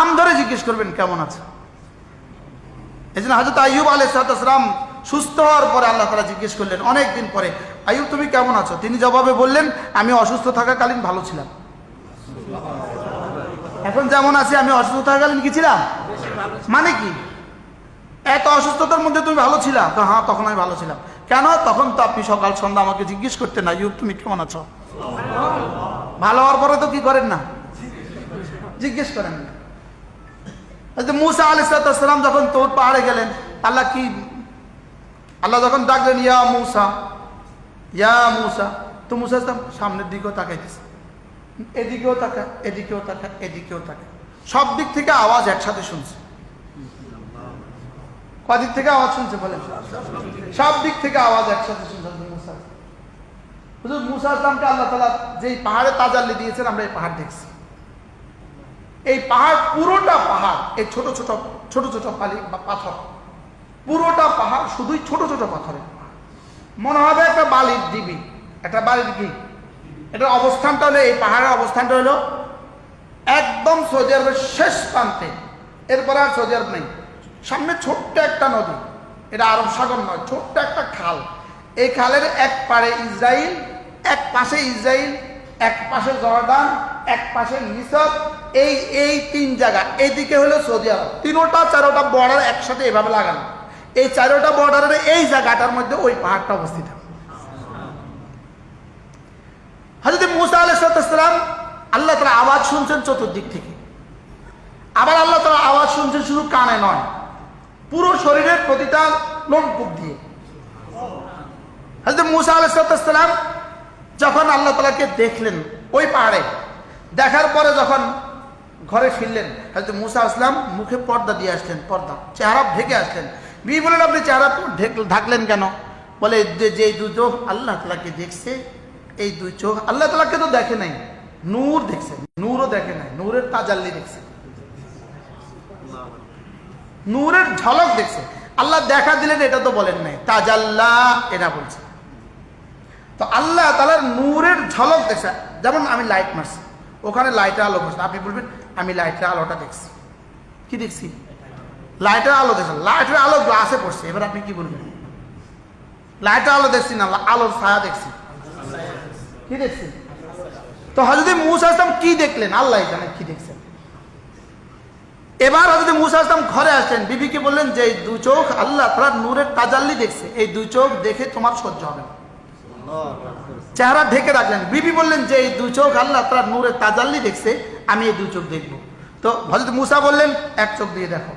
আম ধরে জিজ্ঞেস করবেন কেমন আছে। এই জন্য হযরত আইয়ুব আলাইহিস সালাম সুস্থ হওয়ার পরে আল্লাহ তাআলা জিজ্ঞেস করলেন অনেক দিন পরে, আইয়ুব তুমি কেমন আছো? তিনি জবাবে বললেন, আমি অসুস্থ থাকাকালীন ভালো ছিলাম। এখন যেমন আছি আমি অসুস্থ থাকাকালীন কি ছিলাম? মানে কি, এত অসুস্থতার মধ্যে তুমি ভালো ছিলা? তো হ্যাঁ, তখন আমি ভালো ছিলাম। কেন? তখন তো আপনি সকাল সন্ধ্যা আমাকে জিজ্ঞেস করতেন, আইয়ুব তুমি কেমন আছো? ভালো হওয়ার পরে তো কি করেন না, জিজ্ঞেস করেন না। মুসা আলাইহিস সালাম যখন তোর পাহাড়ে গেলেন, আল্লাহ যখন ডাকলেন ইয়া মুসা, ইয়া মুসা, তো মুসা সামনের দিকেও তাকাইতেছে, এদিকেও তাকা, এদিকেও তাকা, এদিকেও তাকা, সব দিক থেকে আওয়াজ একসাথে শুনছে। কদিক থেকে আওয়াজ শুনছে বলেন? সব দিক থেকে আওয়াজ একসাথে শুনছে। হুজুর মুসা আসলামকে আল্লাহ তাআলা যেই পাহাড়ে তাজাল্লি দিয়েছেন, আমরা এই পাহাড় দেখছি। এই পাহাড় পুরোটা পাহাড়, এই ছোট ছোট ছোট ছোট পালি বা পাথর, পুরোটা পাহাড় শুধুই ছোট ছোট পাথরের। মনে হবে একটা বালির ডিবি, একটা বালির কি, এটার অবস্থানটা হলো, এই পাহাড়ের অবস্থানটা হলো একদম সৌদি আরবের শেষ প্রান্তে। এরপরে আর সৌদি আরব নেই। সামনে ছোট্ট একটা নদী, এটা আরব সাগর নয়, ছোট্ট একটা খাল। এই খালের এক পারে ইসরায়েল, এক পাশে ইসরায়েল, এক পাশে জর্ডান, এক পাশে মিসর। এই তিন জায়গা, এইদিকে হলো সৌদি আরব। তিনোটা চারোটা বর্ডার একসাথে এভাবে লাগানো। এই চারোটা বর্ডারের এই জায়গাটার মধ্যে ওই পাহাড়টা অবস্থিত। হযরত মুসা আলাইহিস সালাম আল্লাহ তাআলা আওয়াজ শুনছেন চতুর্দিক থেকে। আবার আল্লাহ তাআলা আওয়াজ শুনছেন শুধু কানে নয়, পুরো শরীরের প্রতিটা লোমকূপ দিয়ে। হযরত মুসা আলাইহিস সালাম যখন আল্লাহ তাআলাকে দেখলেন ওই পাহাড়ে, দেখার পরে যখন ঘরে ফিরলেন, হযরত মুসা আসলাম মুখে পর্দা দিয়ে আসলেন, পর্দা, চেহারা ঢেকে আসলেন। বিবি বলেন, আপনি চেহারা ঢাকলেন কেন? বলে যে দুই চোখ আল্লাহ তাআলাকে দেখছে, এই দুই চোখ আল্লাহ তাআলাকে তো দেখে নাই, নূর দেখছে, নূরও দেখে নাই, নূরের তাজাল্লি দেখছে, নূরের ঝলক দেখছে। আল্লাহ দেখা দিলেন এটা তো বলেন নাই, তাজাল্লা এটা বলছে। তো আল্লাহ তাআলার নূরের ঝলক দেখছে। যেমন আমি লাইট মারছি, ওখানে লাইটের আলো পড়ছে, আপনি বলবেন আমি লাইটের আলোটা দেখছি। কি দেখছি? লাইটের আলো দেখছেন, লাইটের আলো গ্লাসে পড়ছে। এবার আপনি কি বলবেন? লাইটের আলো দেখছি না, আলোর ছায়া দেখছি। কি দেখছি? তো হযরত মুসা আসলাম কি দেখলেন? আল্লাহ জানে কি দেখছেন। এবার হযরত মুসা আসলাম ঘরে আসলেন, বিবিকে বললেন যে এই দুই চোখ আল্লাহ তাআলার নূরের তাজাল্লি দেখছে, এই দুই চোখ দেখে তোমার সহ্য হবে না। চেহারা ঢেকে রাখলেন। বিবি বললেন যে এই দুই চোখ আল্লাহ তাআলার নূরের তাজাল্লি দেখছে, আমি এই দুই চোখ দেখব। তো হযরত মুসা বললেন এক চোখ দিয়ে দেখো।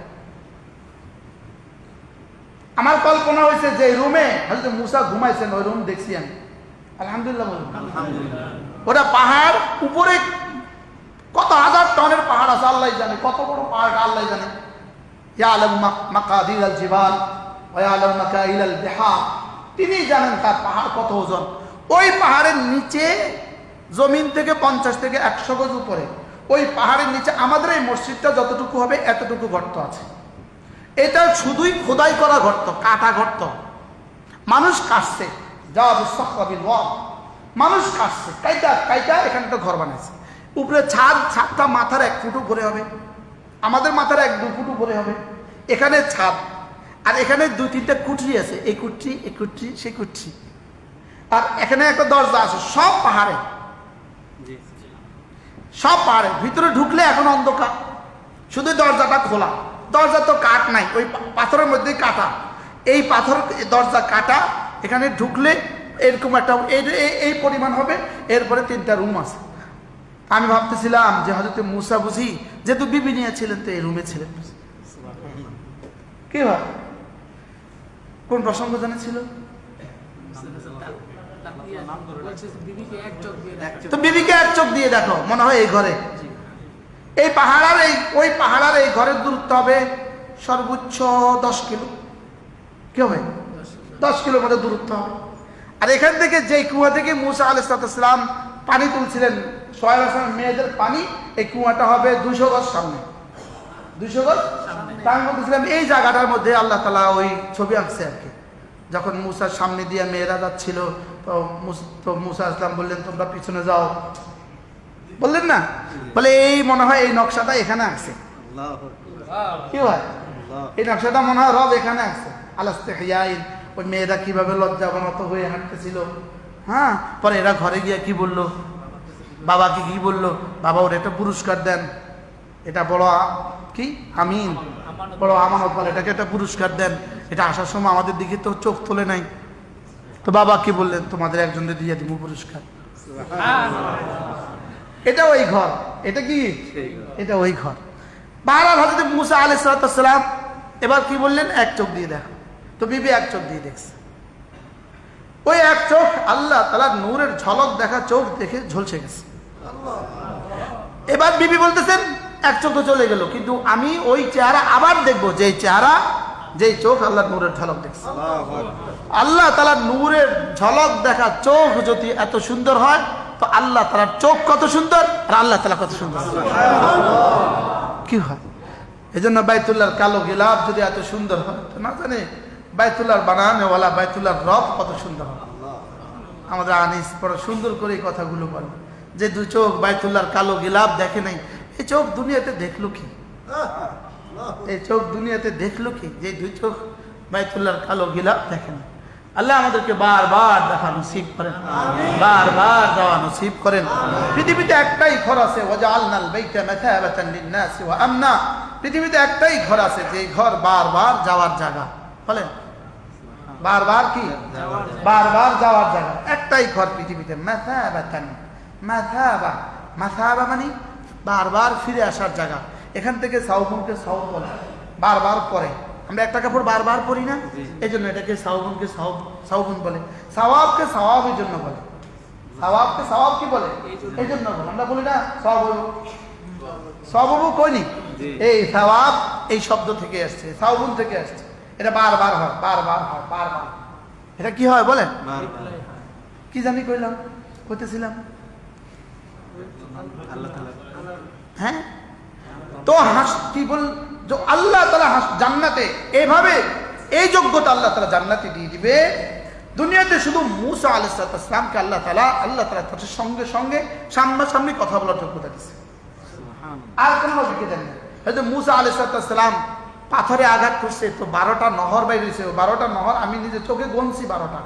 আমার কল্পনা হয়েছে যে রুমে হযরত মুসা ঘুমাইছেন, ওই রুম দেখছি আমি। আলহামদুলিল্লাহ বলুন। ওটা পাহাড়, উপরে কত হাজার টনের পাহাড় আছে, আল্লাহ জানে কত বড় পাহাড়, আল্লাহ জানে। ইয়ালামু মাকাদিরাল জিবাল ওয়া ইয়ালামু মাকাইলাল বিহার, তিনি জানেন তার পাহাড় কত ওজন। ওই পাহাড়ের নিচে, জমিন থেকে 50 থেকে 100 গজ উপরে, ওই পাহাড়ের নিচে আমাদের এই মসজিদটা যতটুকু হবে এতটুকু গর্ত আছে। এটা শুধুই খোদাই করা গর্ত, কাটা গর্ত। মানুষ কাটছে, মানুষ কাটছে, কাইটা এখানে তো ঘর বানাইছে। উপরে ছাদটা মাথার 1 ফুট উপরে হবে, আমাদের মাথার 1-2 ফুট উপরে হবে। এখানে ছাদ, আর এখানে 2-3টা কুঠরি আছে, এই কুঠরি, এই কুঠরি, সেই কুঠরি, আর এখানে একটা দরজা আছে। সব পাহাড়ে, সব পাহাড়ে। ভিতরে ঢুকলে এখন অন্ধকার, শুধু দরজাটা খোলা। দরজা তো কাঠ নাই, ওই পাথরের মধ্যেই কাটা। এই পাথর দরজা কাটা, এখানে ঢুকলে এরকম একটা এই পরিমাণ হবে। এরপরে 3টা রুম আছে। আমি ভাবতেছিলাম যে হযরত মুসা বুঝি যেহেতু বিবি নিয়ে ছিলেন, তো এই রুমে ছিলেন। কি ভাই, কোন প্রসঙ্গ জানে ছিল? তো বিবিকে 1 চোখ দিয়ে দেখো, মনে হয় এই ঘরে। এই পাহাড়ার ওই পাহাড়ার এই ঘরের দূরত্ব হবে সর্বোচ্চ 10 কিলো। কি হবে? 10 কিলোর মধ্যে দূরত্ব হবে। আর এখান থেকে যে কুয়া থেকে মুসা আলাইহিস সালাম পানি তুলছিলেন, সোহেল হাসানের মেয়েদের পানি, এই কুয়াটা হবে 200 গজ সামনে, 200 গজ। আমি বলতেছিলাম এই জায়গাটার মধ্যে আল্লাহ তাআলা ওই ছবি আঁকছে আর কি। যখন মুসার সামনে দিয়ে মেয়েরা যাচ্ছিল, তো মুসা আসলাম বললেন তোমরা পিছনে যাও, বললেন না? বলে এই মনে হয় এই নকশাটা এখানে আছে। কি হয় এই নকশাটা মনে হয় রব এখানে আছে। আলাস্তিহয়াইন, ওই মেয়েরা কিভাবে লজ্জাবনত হয়ে হাঁটতেছিল। হ্যাঁ, পরে এরা ঘরে গিয়ে কি বললো, বাবাকে কি বললো, বাবা ওর একটা পুরস্কার দেন, এটা বড় কি আমিন, বড় আমানত বলে, এটাকে একটা পুরস্কার দেন, এটা আসার সময় আমাদের দিকে তো চোখ তোলে নাই। তো বাবা কি বললেন, তোমাদের একজনকে দিয়ে দিব পুরস্কার। এটা ওই ঘর, এটা কি, এটা ওই ঘর। বারবার হযরত মুসা আলাইহিস সালাম এবার কি বললেন, এক চোখ দিয়ে দেখ। তো বিবি এক চোখ দিয়ে দেখছে। ওই এক চোখ আল্লাহ তাআলার নূরের ঝলক দেখা চোখ দেখে ঝলসে গেছে। এবার বিবি বলতেছেন এক চোখ তো চলে গেল, কিন্তু আমি ওই চেহারা আবার দেখবো, যেই চেহারা, যেই চোখ আল্লাহর নূরের ঝলক দেখছে। আল্লাহ তাআলার নূরের ঝলক দেখা চোখ যদি এত সুন্দর হয়, তো আল্লাহ তাআলার চোখ কত সুন্দর, আর আল্লাহ তাআলা কত সুন্দর কি হয়। এই জন্য বাইতুল্লাহর কালো গিলাফ যদি এত সুন্দর হয়, তো না জানে বাইতুল্লাহর বানানেওয়ালা বাইতুল্লাহর রব কত সুন্দর হয়। আমাদের আনিস বড় সুন্দর করে এই কথাগুলো বলে, যে দুই চোখ বাইতুল্লাহর কালো গিলাফ দেখে নাই, এই চোখ দুনিয়াতে দেখলো কি, এই চোখ দুনিয়াতে দেখলো কি, যে দুই চোখ বাইতুল্লাহর কালো গিলাফ দেখে না। আল্লাহ আমাদেরকে বারবার দেখা নসিব করেন, বারবার যাওয়া নসিব করেন। পৃথিবীতে একটাই ঘর আছে, ওয়াজআলনাল বাইতা মাথাবাতান লিন-নাসি ওয়া আমনা। পৃথিবীতে একটাই ঘর আছে, যে ঘর বারবার যাওয়ার জায়গা। বলেন বারবার কি, বারবার যাওয়ার জায়গা। একটাই ঘর পৃথিবীতে, মাথাবাতান, মাথাবা, মাথাবা মানে বারবার ফিরে আসার জায়গা। এখান থেকে সাউবনকে সাউব বলে, বারবার পরে। আমরা একটা কাপড় বারবার পরি না, এই জন্য এটাকে সাউবনকে সাউবন বলে। সাওয়াবকে সাওয়াব এই জন্য বলে, সাওয়াবকে সাওয়াব কি বলে, এই জন্য বলে। আমরা বলি না সওয়াব কইনি, এই সাওয়াব এই শব্দ থেকে আসছে, সাউবন থেকে আসছে। এটা বারবার হয়, বারবার হয়, বারবার। এটা কি হয় বলেন, কি জানি কইলাম, কইতেছিলাম হ্যাঁ। তো কি বল, আল্লাহ তাআলা জান্নাতে এইভাবে এই যোগ্যতা আল্লাহ তাআলা জান্নাতে দিয়ে দিবে। দুনিয়াতে শুধু মুসা আলাইহিস সালামকে আল্লাহ তাআলা তার সঙ্গে সঙ্গে সামনাসামনি কথা বলার যোগ্যতা দিয়েছে, আর কোনো নবীকে দেন না। হয়তো মুসা আলাইহিস সালাম পাথরে আঘাত করছে, তো 12টা নহর বাইরে হয়েছে। 12টা নহর আমি নিজে চোখে গুনছি, 12টা।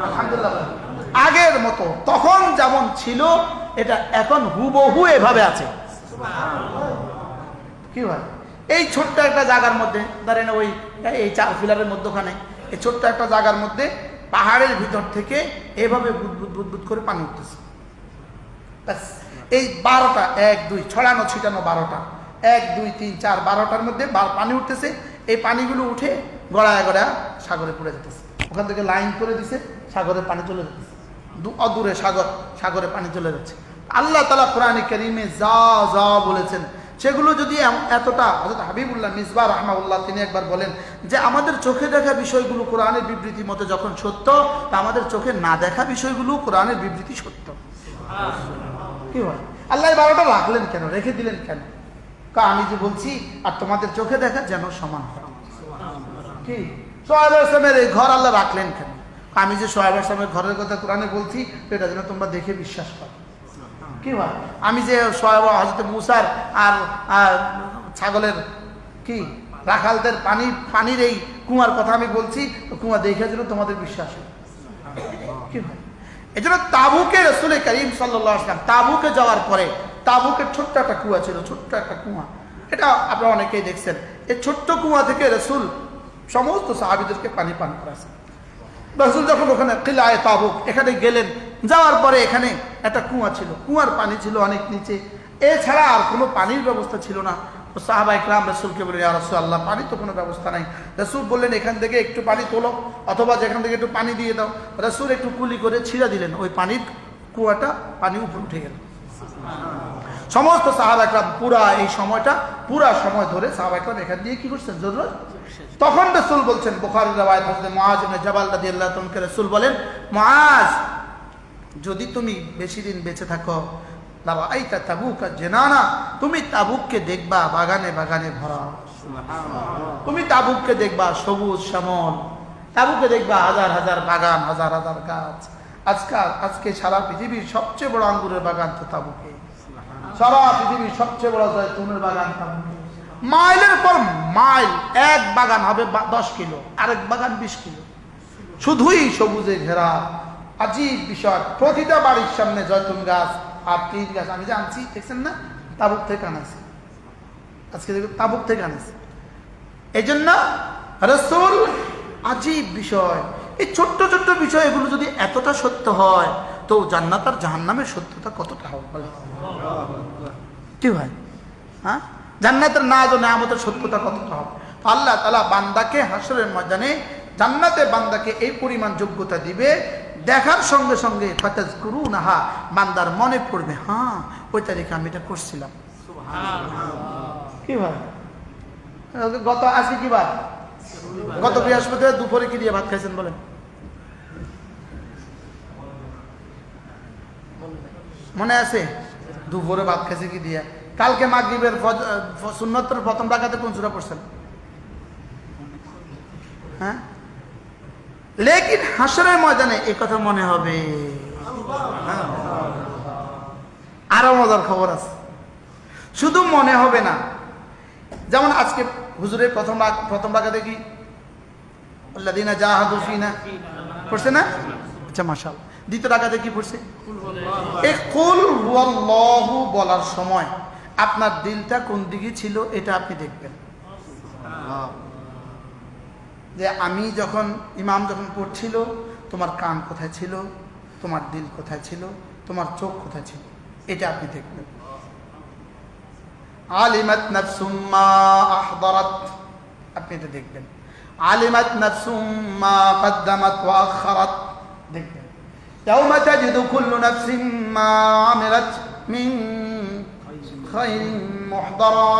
আলহামদুলিল্লাহ, আগের মতো তখন যেমন ছিল এটা এখন হুবহু এভাবে আছে। কি হয়, এই ছোট্ট একটা জায়গার মধ্যে ধরেন, ওই এই 4 পিলারের মধ্যখানে এই ছোট্ট একটা জায়গার মধ্যে পাহাড়ের ভিতর থেকে এভাবে বুদবুদ বুদবুদ করে পানি উঠতেছে। এই 12টা 1 2 ছড়ানো ছিটানো 12টা 1 2 3 4 12টার মধ্যে পানি উঠতেছে। এই পানিগুলো উঠে গড়ায় গড়ায় সাগরে পড়ে যেতেছে। ওখান থেকে লাইন করে দিছে, সাগরে পানি চলে যাচ্ছে, অদূরে সাগরে পানি চলে যাচ্ছে। আল্লাহ তাআলা কোরআনে কারীমে যা যা বলেছেন সেগুলো যদি এতটা, হযরত হাবিবুল্লাহ মিসবাহ রাহমাহুল্লাহ তিনি একবার বলেন যে আমাদের চোখে দেখা বিষয়গুলো কোরআনের বিবৃতি মতে যখন সত্য, তা আমাদের চোখে না দেখা বিষয়গুলো কোরআনের বিবৃতি সত্য। কি হয়, আল্লাহ 12টা রাখলেন কেন, রেখে দিলেন কেন? আমি যে বলছি আর তোমাদের চোখে দেখা যেন সমান হয়। কি সোহাইব আলাইহিস সালামের এই ঘর আল্লাহ রাখলেন কেন? আমি যে সোহাইব আলাইহিস সালামের ঘরের কথা কোরআনে বলছি, এটা যেন তোমরা দেখে বিশ্বাস করো। কি হয়, আমি যে হযরত মুসার আর ছাগলের কি রাখালদের পানির এই কুয়ার কথা আমি বলছি, কুয়া দেখে যেন তোমাদের বিশ্বাস হয়। কি হয়, এই জন্য তাবুকে রাসূল করিম সাল্লাল্লাহু আলাইহি ওয়াসাল্লাম তাবুকে যাওয়ার পরে, তাবুকের ছোট্ট একটা কুয়া ছিল, ছোট্ট একটা কুয়া। এটা আপনারা অনেকেই দেখছেন। এই ছোট্ট কুয়া থেকে রাসূল সমস্ত সাহাবীদেরকে পানি পান করাছেন। রাসূল যখন ওখানে কিলায়ে তাবুক এখানে গেলেন, যাওয়ার পরে এখানে একটা কুয়া ছিল, কুয়ার পানি ছিল অনেক নিচে, এছাড়া আর কোনো পানির ব্যবস্থা ছিল না। তো সাহাবায়ে কেরাম রাসূলকে বললেন, ইয়া রাসূলুল্লাহ, পানি তো কোনো ব্যবস্থা নাই। রাসূল বললেন, এখান থেকে একটু পানি তোলো, অথবা যেখান থেকে একটু পানি দিয়ে দাও। রাসূল একটু কুলি করে ছিঁড়ে দিলেন, ওই পানির কুয়াটা পানি উপরে উঠে গেল। সমস্ত সাহাবায়ে কেরাম পুরা সময় ধরে সাহাবায়ে কেরাম এখান দিয়ে কি করছেন, জরুরত। তখন রাসূল বলছেন, বুখারীর রাওয়ায়াত হযরত মুআয ইবনে জাবাল রাদিয়াল্লাহু তাআলা রাসূল বলেন, মুআয, যদি তুমি বেশি দিন বেঁচে থাকো, লারাআইতা তাবুকা জানানা, তুমি তাবুককে দেখবা বাগানে বাগানে ভরা। তুমি তাবুককে দেখবা সবুজ শ্যামল, তাবুকে দেখবা হাজার হাজার বাগান, হাজার হাজার গাছ। আজকে সারা পৃথিবীর সবচেয়ে বড় আঙ্গুরের বাগান তো তাবুকে, সারা পৃথিবীর সবচেয়ে বড় জয়তুনের বাগান তাবুকে। মাইলের পর মাইল, এক বাগান হবে 10 কিলো, আরেক বাগান 20 কিলো, শুধুই সবুজে ঘেরা। আজীব বিষয়। প্রতিটা বাড়ির সামনে জয়তুন গাছ আর তিল গাছ। আমি যে আনছি দেখছেন না, তাবুক থেকে আনাছি, আজকে তাবুক থেকে আনাছি। এই জন্য রাসূল, আজীব বিষয়, এই ছোট্ট ছোট্ট বিষয়, এগুলো যদি এতটা সত্য হয় তো জান্নাত আর জাহান্নামের সত্যতা কতটা হবে বলেন? কি ভাই? হ্যাঁ, জান্নাতের নাজ ও নেয়ামতের সত্যতা কতটা হবে? আল্লাহ তাআলা বান্দাকে হাসরের ময়দানে জান্নাতে বান্দাকে এই পরিমাণ যোগ্যতা দিবে, দেখার সঙ্গে সঙ্গে ফাতাজকুরুনাহা, বান্দার মনে পড়বে, হ্যাঁ ওই তারিখে আমি এটা করছিলাম। কি ভাই? গত আজকে কি বার? গত বৃহস্পতিবার দুপুরে কি দিয়ে ভাত খাইছেন বলেন? মনে আছে? দুপুরে ভাত খাইছে কি দিয়ে? কালকে মাগরিবের সুন্নতের প্রথম রাকাতে কোন সূরা পড়ছেন? হ্যাঁ, লেকিন হাসরের ময়দানে এই কথা মনে হবে। আরো মজার খবর আছে, শুধু মনে হবে না। যেমন আজকে হুজুরের প্রথম রাকাতে কি আল্লাযীনা জাহাদু ফিনা পড়ছে না? আচ্ছা মাশাআল্লাহ। দ্বিতীয় রাকাতে কি পড়ছে? এই কুল হুয়াল্লাহু বলার সময় আপনার দিলটা কোন দিকে ছিল এটা আপনি দেখবেন। যে আমি যখন ইমাম যখন পড়ছিল, তোমার কান কোথায় ছিল, তোমার দিল কোথায় ছিল, তোমার চোখ কোথায় ছিল, এটা আপনি দেখবেন। আলিমাত নাফসুম মা আহদারাত, আপনি এটা দেখবেন। আলিমাত নাফসুম মা কদ্দামাত ওয়া আখারাত, দেখবেন। ইয়াউমা তাজিদু কুল্লু নাফসিম মা আমিলাত মিন খায়রিন মুহদারা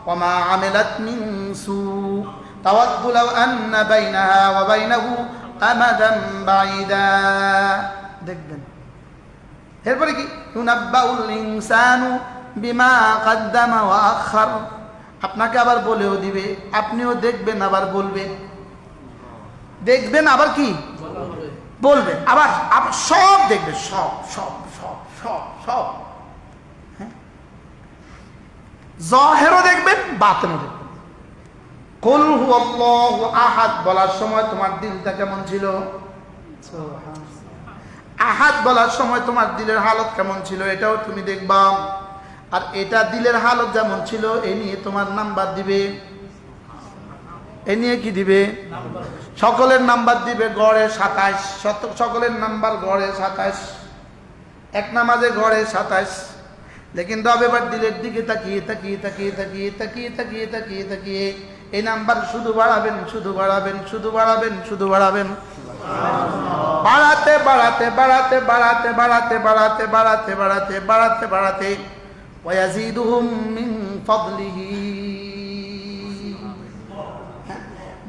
ওয়া মা আমিলাত মিন সু তাওয়াদ্দু লাউ আন্না বাইনাহা ওয়া বাইনাহু আমাদান বাঈদা, দেখবেন। এরপরে কি? ইউনাব্বাউল ইনসানু বিমা কদ্দামা ওয়া আখার, আপনাকে আবার বলেও দিবে, আপনিও দেখবেন আবার বলবেন, দেখবেন আবার কি বলবেন, আবার সব দেখবেন, সব সব সব সব সব। হ্যাঁ, জাহেরও দেখবেন, বাতিনও দেখবেন। কুল হুয়াল্লাহু আহাদ বলার সময় তোমার দিলটা কেমন ছিল? আহাদ বলার সময় তোমার দিলের হালত কেমন ছিল এটাও তুমি দেখবা। আর এটা দিলের হালত যেমন ছিল এ নিয়ে তোমার নাম্বার দিবে। এ নিয়ে কি দিবে? সকলের নাম্বার দিবে গড়ে 27, সকলের নাম্বার গড়ে 27, এক নামাজে গড়ে 27। লেকিন তবে এবার দিলের দিকে তাকিয়ে তাকিয়ে তাকিয়ে তাকিয়ে তাকিয়ে তাকিয়ে তাকিয়ে তাকিয়ে এই নাম্বার শুধু বাড়াবেন, শুধু বাড়াবেন, শুধু বাড়াবেন, শুধু বাড়াবেন, বাড়াতে বাড়াতে বাড়াতে বাড়াতে বাড়াতে বাড়াতে বাড়াতে বাড়াতে বাড়াতে বাড়াতে ওয়ায়াজিদুহুম মিন ফাদলিহি,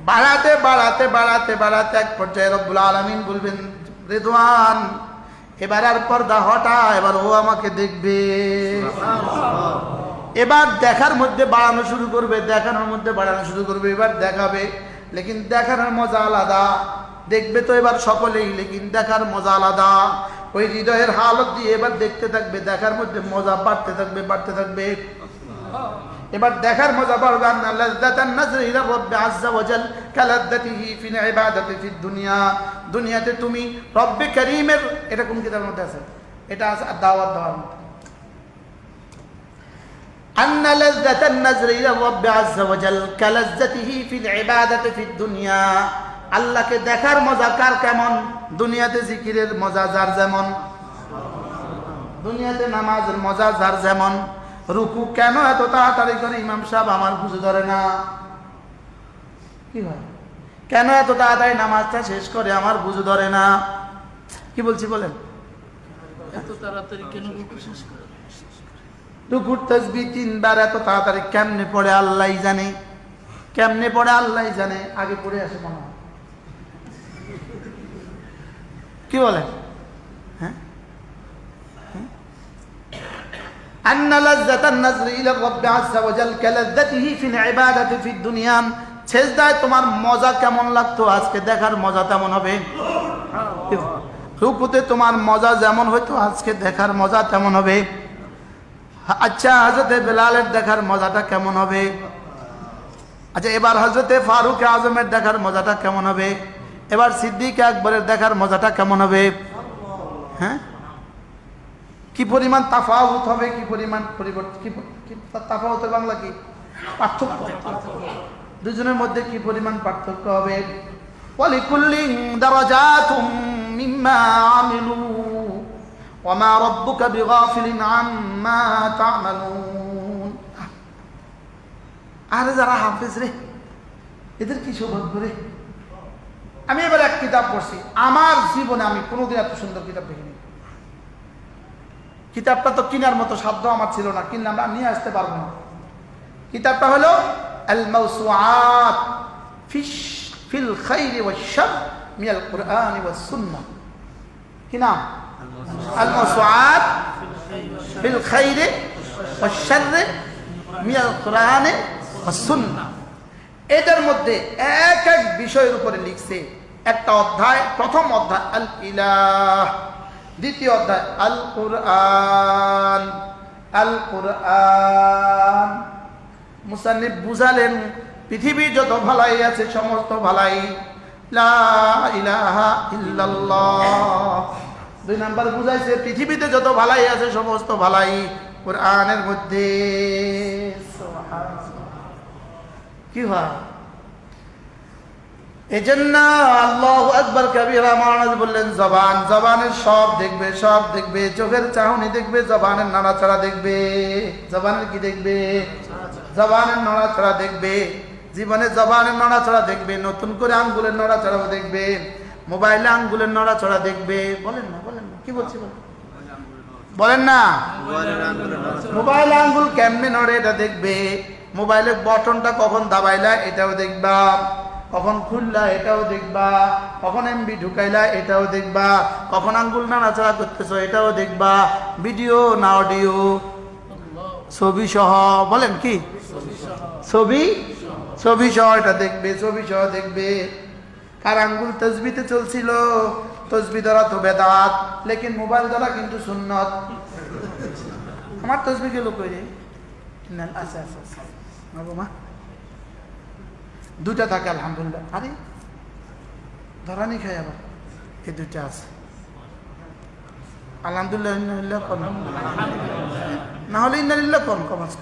বাড়াতে বাড়াতে বাড়াতে বাড়াতে এক পর্যায়ে রব্বুল আলামিন বলবেন, রিদওয়ান এবার আর পর্দা হটা, এবার ও আমাকে দেখবে। এবার দেখার মধ্যে বাড়ানো শুরু করবে, দেখানোর মধ্যে বাড়ানো শুরু করবে, এবার দেখাবে। লেকিন দেখানোর মজা আলাদা, দেখবে তো এবার সকলেই, লেকিন দেখার মজা আলাদা। ওই হৃদয়ের হালত দিয়ে এবার দেখতে থাকবে, দেখার মধ্যে মজা বাড়তে থাকবে, বাড়তে থাকবে। এবার দেখার মজা বাড়বে। আন্না লাযযাতান নাজরি ইলা রাব্বি আযযা ওয়া জাল কালাযযাতিহি ফিল ইবাদাতি ফিদ দুনিয়া, দুনিয়াতে তুমি রব্বে কারীমের, এটা কোন কিতাবের মধ্যে আছে? এটা আছে দাওয়াত দেওয়ার মধ্যে। আন্না লাযযাতান নাজরি ইলা রাব্বি আযযা ওয়া জাল কালাযযাতিহি ফিল ইবাদাতি ফিদ দুনিয়া, আল্লাহকে দেখার মজা কার কেমন? দুনিয়াতে জিকিরের মজা যার যেমন, দুনিয়াতে নামাজের মজা যার যেমন। রুকু কেন এত তাড়াতাড়ি করে ইমাম সাহেব আমার বুঝে ধরে না? কি হয়? কেন এত তাড়াতাড়ি নামাজটা শেষ করে আমার বুঝে ধরে না? কি বলছি বলেন? এত তাড়াতাড়ি কেন রুকু শেষ করে? রুকুর তাসবিহ 3 বার এত তাড়াতাড়ি কেমনে পড়ে আল্লাহই জানে, কেমনে পড়ে আল্লাহই জানে। আগে পড়ে আসে মনে হয়। কি বলেন? হ্যাঁ, আন্না লাযযাতান নাজরি ইলা রাব্বি আযযা ওয়া জাল কালাযযাতিহি ফিল ইবাদাতি ফিদ দুনিয়া, সেজদায় তোমার মজা কেমন লাগতো আজকে দেখার মজা তেমন হবে। রুকুতে তোমার মজা যেমন হয়তো আজকে দেখার মজা তেমন হবে। আচ্ছা, হযরতে বেলালের দেখার মজাটা কেমন হবে? আচ্ছা, এবার হযরতে ফারুক আজমের দেখার মজাটা কেমন হবে? এবার সিদ্দিক আকবরের দেখার মজাটা কেমন হবে? হ্যাঁ, কি পরিমাণ তাফাউত হবে, কি পরিমাণ পরিবর্তন, কি তাফাউতের বাংলা কি? পার্থক্য। দুজনের মধ্যে কি পরিমাণ পার্থক্য হবে? ওয়ালিকুল্লিন দারাজাতুম মিম্মা আমিলু ওয়া মা রাব্বুকা বিগাফিলিন আম্মা তা'মালুন। আরে যারা হাফেজ রে, এদের কি সৌভাগ্য রে। আমি এবার এক কিতাব পড়ছি, আমার জীবনে আমি কোনোদিন এত সুন্দর কিতাব দেখিনি। কিতাবটা তো কেনার মতো সাধ্য আমার ছিল না, কিনলে আমরা নিয়ে আসতে পারবো না। কিতাবটা হলো আল মাওসুআত ফিল খাইরি ওয়াশ শার মিনাল কুরআনি ওয়াস সুন্নাহ। কি নাম? আল মাওসুআত ফিল খাইরি ওয়াশ শার মিনাল কুরআনি ওয়াস সুন্নাহ। এটার মধ্যে এক এক বিষয়ের উপরে লিখছে। একটা অধ্যায়, প্রথম অধ্যায় আল ইলাহ, দ্বিতীয় অধ্যায় আল কুরআন। আল কুরআন মুসান্নিফ বুঝালেন পৃথিবীর যত ভালাই আছে সমস্ত ভালাই লা ইলাহা ইল্লাল্লাহ। দুই নাম্বার বুঝাইছে পৃথিবীতে যত ভালাই আছে সমস্ত ভালাই কোরআনের মধ্যে। কি হয় এজন্য আল্লাহু আকবার কবীরা মহারাজ বললেন জবান, জবানের সব দেখবে, সব দেখবে, চোখের চাহনি দেখবে, জবানের নাড়াচাড়া দেখবে। জবানের কি দেখবে? জবানের নড়াচড়া দেখবে। জীবনে জবানের নড়াচড়া দেখবে, নতুন করে আঙ্গুলের নড়াচড়াও দেখবে, মোবাইলে আঙ্গুলের নড়াচড়া দেখবে। বলেন না, বলেন না, কি বলছি বলেন না। মোবাইলে আঙ্গুল কেমনে নড়ে এটা দেখবে, মোবাইলের বটনটা কখন দাবাইলা এটাও দেখবা, কখন খুললা এটাও দেখবা, কখন এমবি ঢুকাইলা এটাও দেখবা, কখন আঙ্গুল নাড়াচাড়া করতেছ এটাও দেখবা, ভিডিও না অডিও, ছবি সহ। বলেন কি? ছবি সহ এটা দেখবে, ছবি সহ দেখবে। কার আঙ্গুল তসবিতে চলছিল, তসবি ধরা তো বেদাত, লেকিন মোবাইল ধরা কিন্তু সুন্নত। আমার তসবি গেল কই রে? আচ্ছা আচ্ছা আচ্ছা, মা দুটা থাকে আলহামদুলিল্লাহ। আরে ধরানি খাই আবার, এই দুটা আছে আলহামদুলিল্লাহ। না হলে ইন্নালিল্লাহ কোন কম আছে,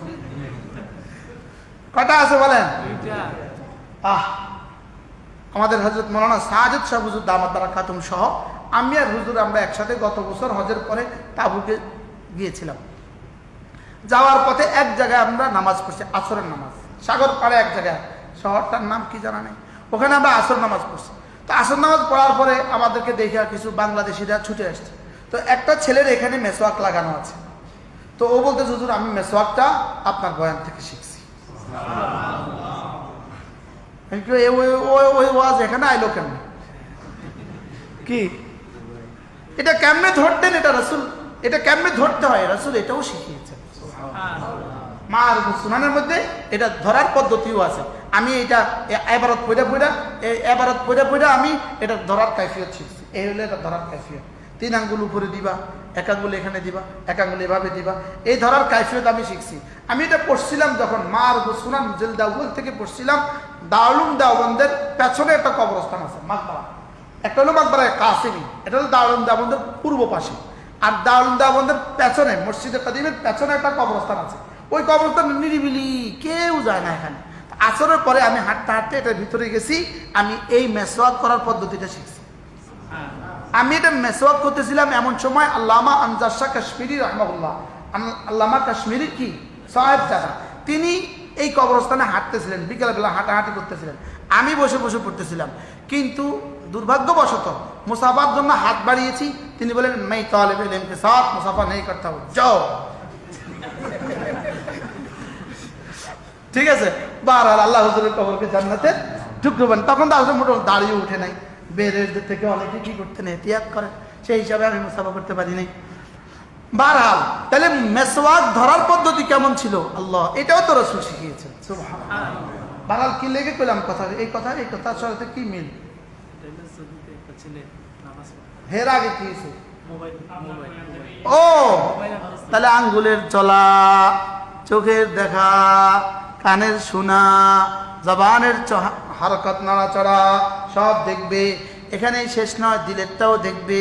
কটা আছে বলেন? আমাদের হযরত মাওলানা সাজেদ শাহ হুজুর দামাত বারাকাতুহু সহ আমি আর হুজুর আমরা একসাথে গত বছর হজের পরে তাবুকে গিয়েছিলাম। যাওয়ার পথে এক জায়গায় আমরা নামাজ পড়ছি, আসরের নামাজ। সাগর পাড়ে এক জায়গায়, শহরটার নাম কি জানা নেই, ওখানে আমরা আসর নামাজ পড়ছি। তো আসর নামাজ পড়ার পরে আমাদেরকে দেখে কিছু বাংলাদেশিরা ছুটে আসছে। তো একটা ছেলের এখানে মেসওয়াক লাগানো আছে। তো ও বলতে, হুজুর আমি মেসওয়াকটা আপনার বয়ান থেকে শিখছি। ওই ওয়াজ এখানে আইলো কেমনে? কি এটা কেমনে ধরতেন? এটা রাসূল, এটা কেমনে ধরতে হয় রাসূল এটাও শিখিয়েছেন। মার সুনানের মধ্যে এটা ধরার পদ্ধতিও আছে। আমি এটা এবারত পড়া আমি এটা ধরার কাইফিয়ত শিখছি। এই হলো এটা ধরার কাইফিয়ত। 3 আঙ্গুল উপরে দিবা, 1 আঙ্গুল এখানে দিবা, 1 আঙ্গুল এভাবে দিবা, এই ধরার কাইফিয়ত আমি শিখছি। আমি এটা পড়ছিলাম যখন মার সুনান জেলদাউল থেকে পড়ছিলাম। দারুল দেওবন্দের পেছনে একটা কবরস্থান আছে, মাকবারা। একটা হলো মাকবারা কাসিমি, এটা হলো দারুল দেওবন্দের পূর্ব পাশে। আর দারুল দেওবন্দের পেছনে, মসজিদের কাদিমের পেছনে একটা কবরস্থান আছে। ওই কবরস্থান নিরিবিলি, কেউ যায় না এখানে। আসরের পরে আমি হাঁটতে হাঁটতে এটার ভিতরে গেছি, আমি এই মেসওয়াক করার পদ্ধতিটা শিখছি। আমি এটা মেসওয়াক করতেছিলাম এমন সময় আল্লামা আনজার শাহ কাশ্মীরি রহমাহুল্লাহ, আল্লামা কাশ্মীরি কি সাহেব জাদা, তিনি এই কবরস্থানে হাঁটতেছিলেন, বিকেলবেলা হাঁটাহাঁটি করতেছিলেন। আমি বসে বসে পড়তেছিলাম, কিন্তু দুর্ভাগ্যবশত মুসাফার জন্য হাত বাড়িয়েছি। তিনি বলেন मैं तालिब इल्म के साथ मुसाफा नहीं करता हूं, जाओ। ঠিক আছে, বারবার আল্লাহ হুজুরের কবরকে জান্নাতে ঢুকবেন। তখন তো মোটো দাঁড়িয়ে উঠে নাই, বেরের থেকে অনেকে কি করতে নেই, ত্যাগ করে, সেই হিসাবে আমি মুসাফা করতে পারি নাই। বারহাল, তাহলে মেসওয়াক ধরার পদ্ধতি কেমন ছিল আল্লাহ এটাও তো রাসূল শিখিয়েছেন। সুবহানাল্লাহ। বারহাল কি লেগে কইলাম কথা, এই কথার সাথে কি মিল? হের আগে কি হয়েছে? ও তাহলে আঙ্গুলের চলা, চোখের দেখা, কানের শোনা, জবানের হারকত নাড়াচড়া সব দেখবে। এখানেই শেষ নয়, দিলেরটাও দেখবে।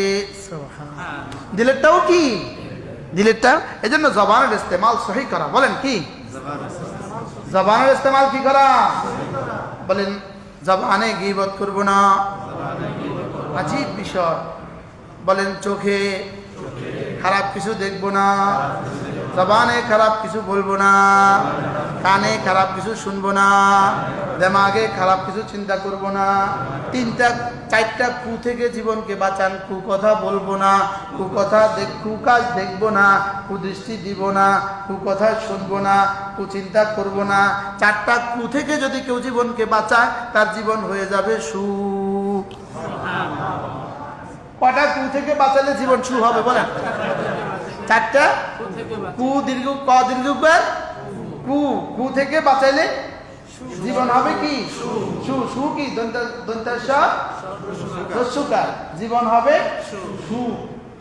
দিলেরটাও কি? দিলেরটা এই জন্য জবানের ইস্তেমাল সহি করা। বলেন কি? জবানের ইস্তেমাল কি করা? বলেন জবানে গীবত করব না, আজীব বিষয়। বলেন চোখে খারাপ কিছু দেখবো না, জবানে খারাপ কিছু বলবো না, কানে খারাপ কিছু শুনবো না, দেমাগে খারাপ কিছু চিন্তা করব না। 4টা কু থেকে জীবনকে বাঁচান। কুকথা বলবো না, কুকাজ দেখবো না, কুদৃষ্টি দিব না, কুকথা শুনবো না, কুচিন্তা করব না। 4টা কু থেকে যদি কেউ জীবনকে বাঁচায়, তার জীবন হয়ে যাবে সুখ। কটা কু থেকে বাঁচালে জীবন সু হবে বলেন? 4টা কু দীর্ঘ ক দীর্ঘ কু কু থেকে বাঁচাইলে জীবন হবে কি? সু। সু কি? দন্তস্বর জীবন হবে সু।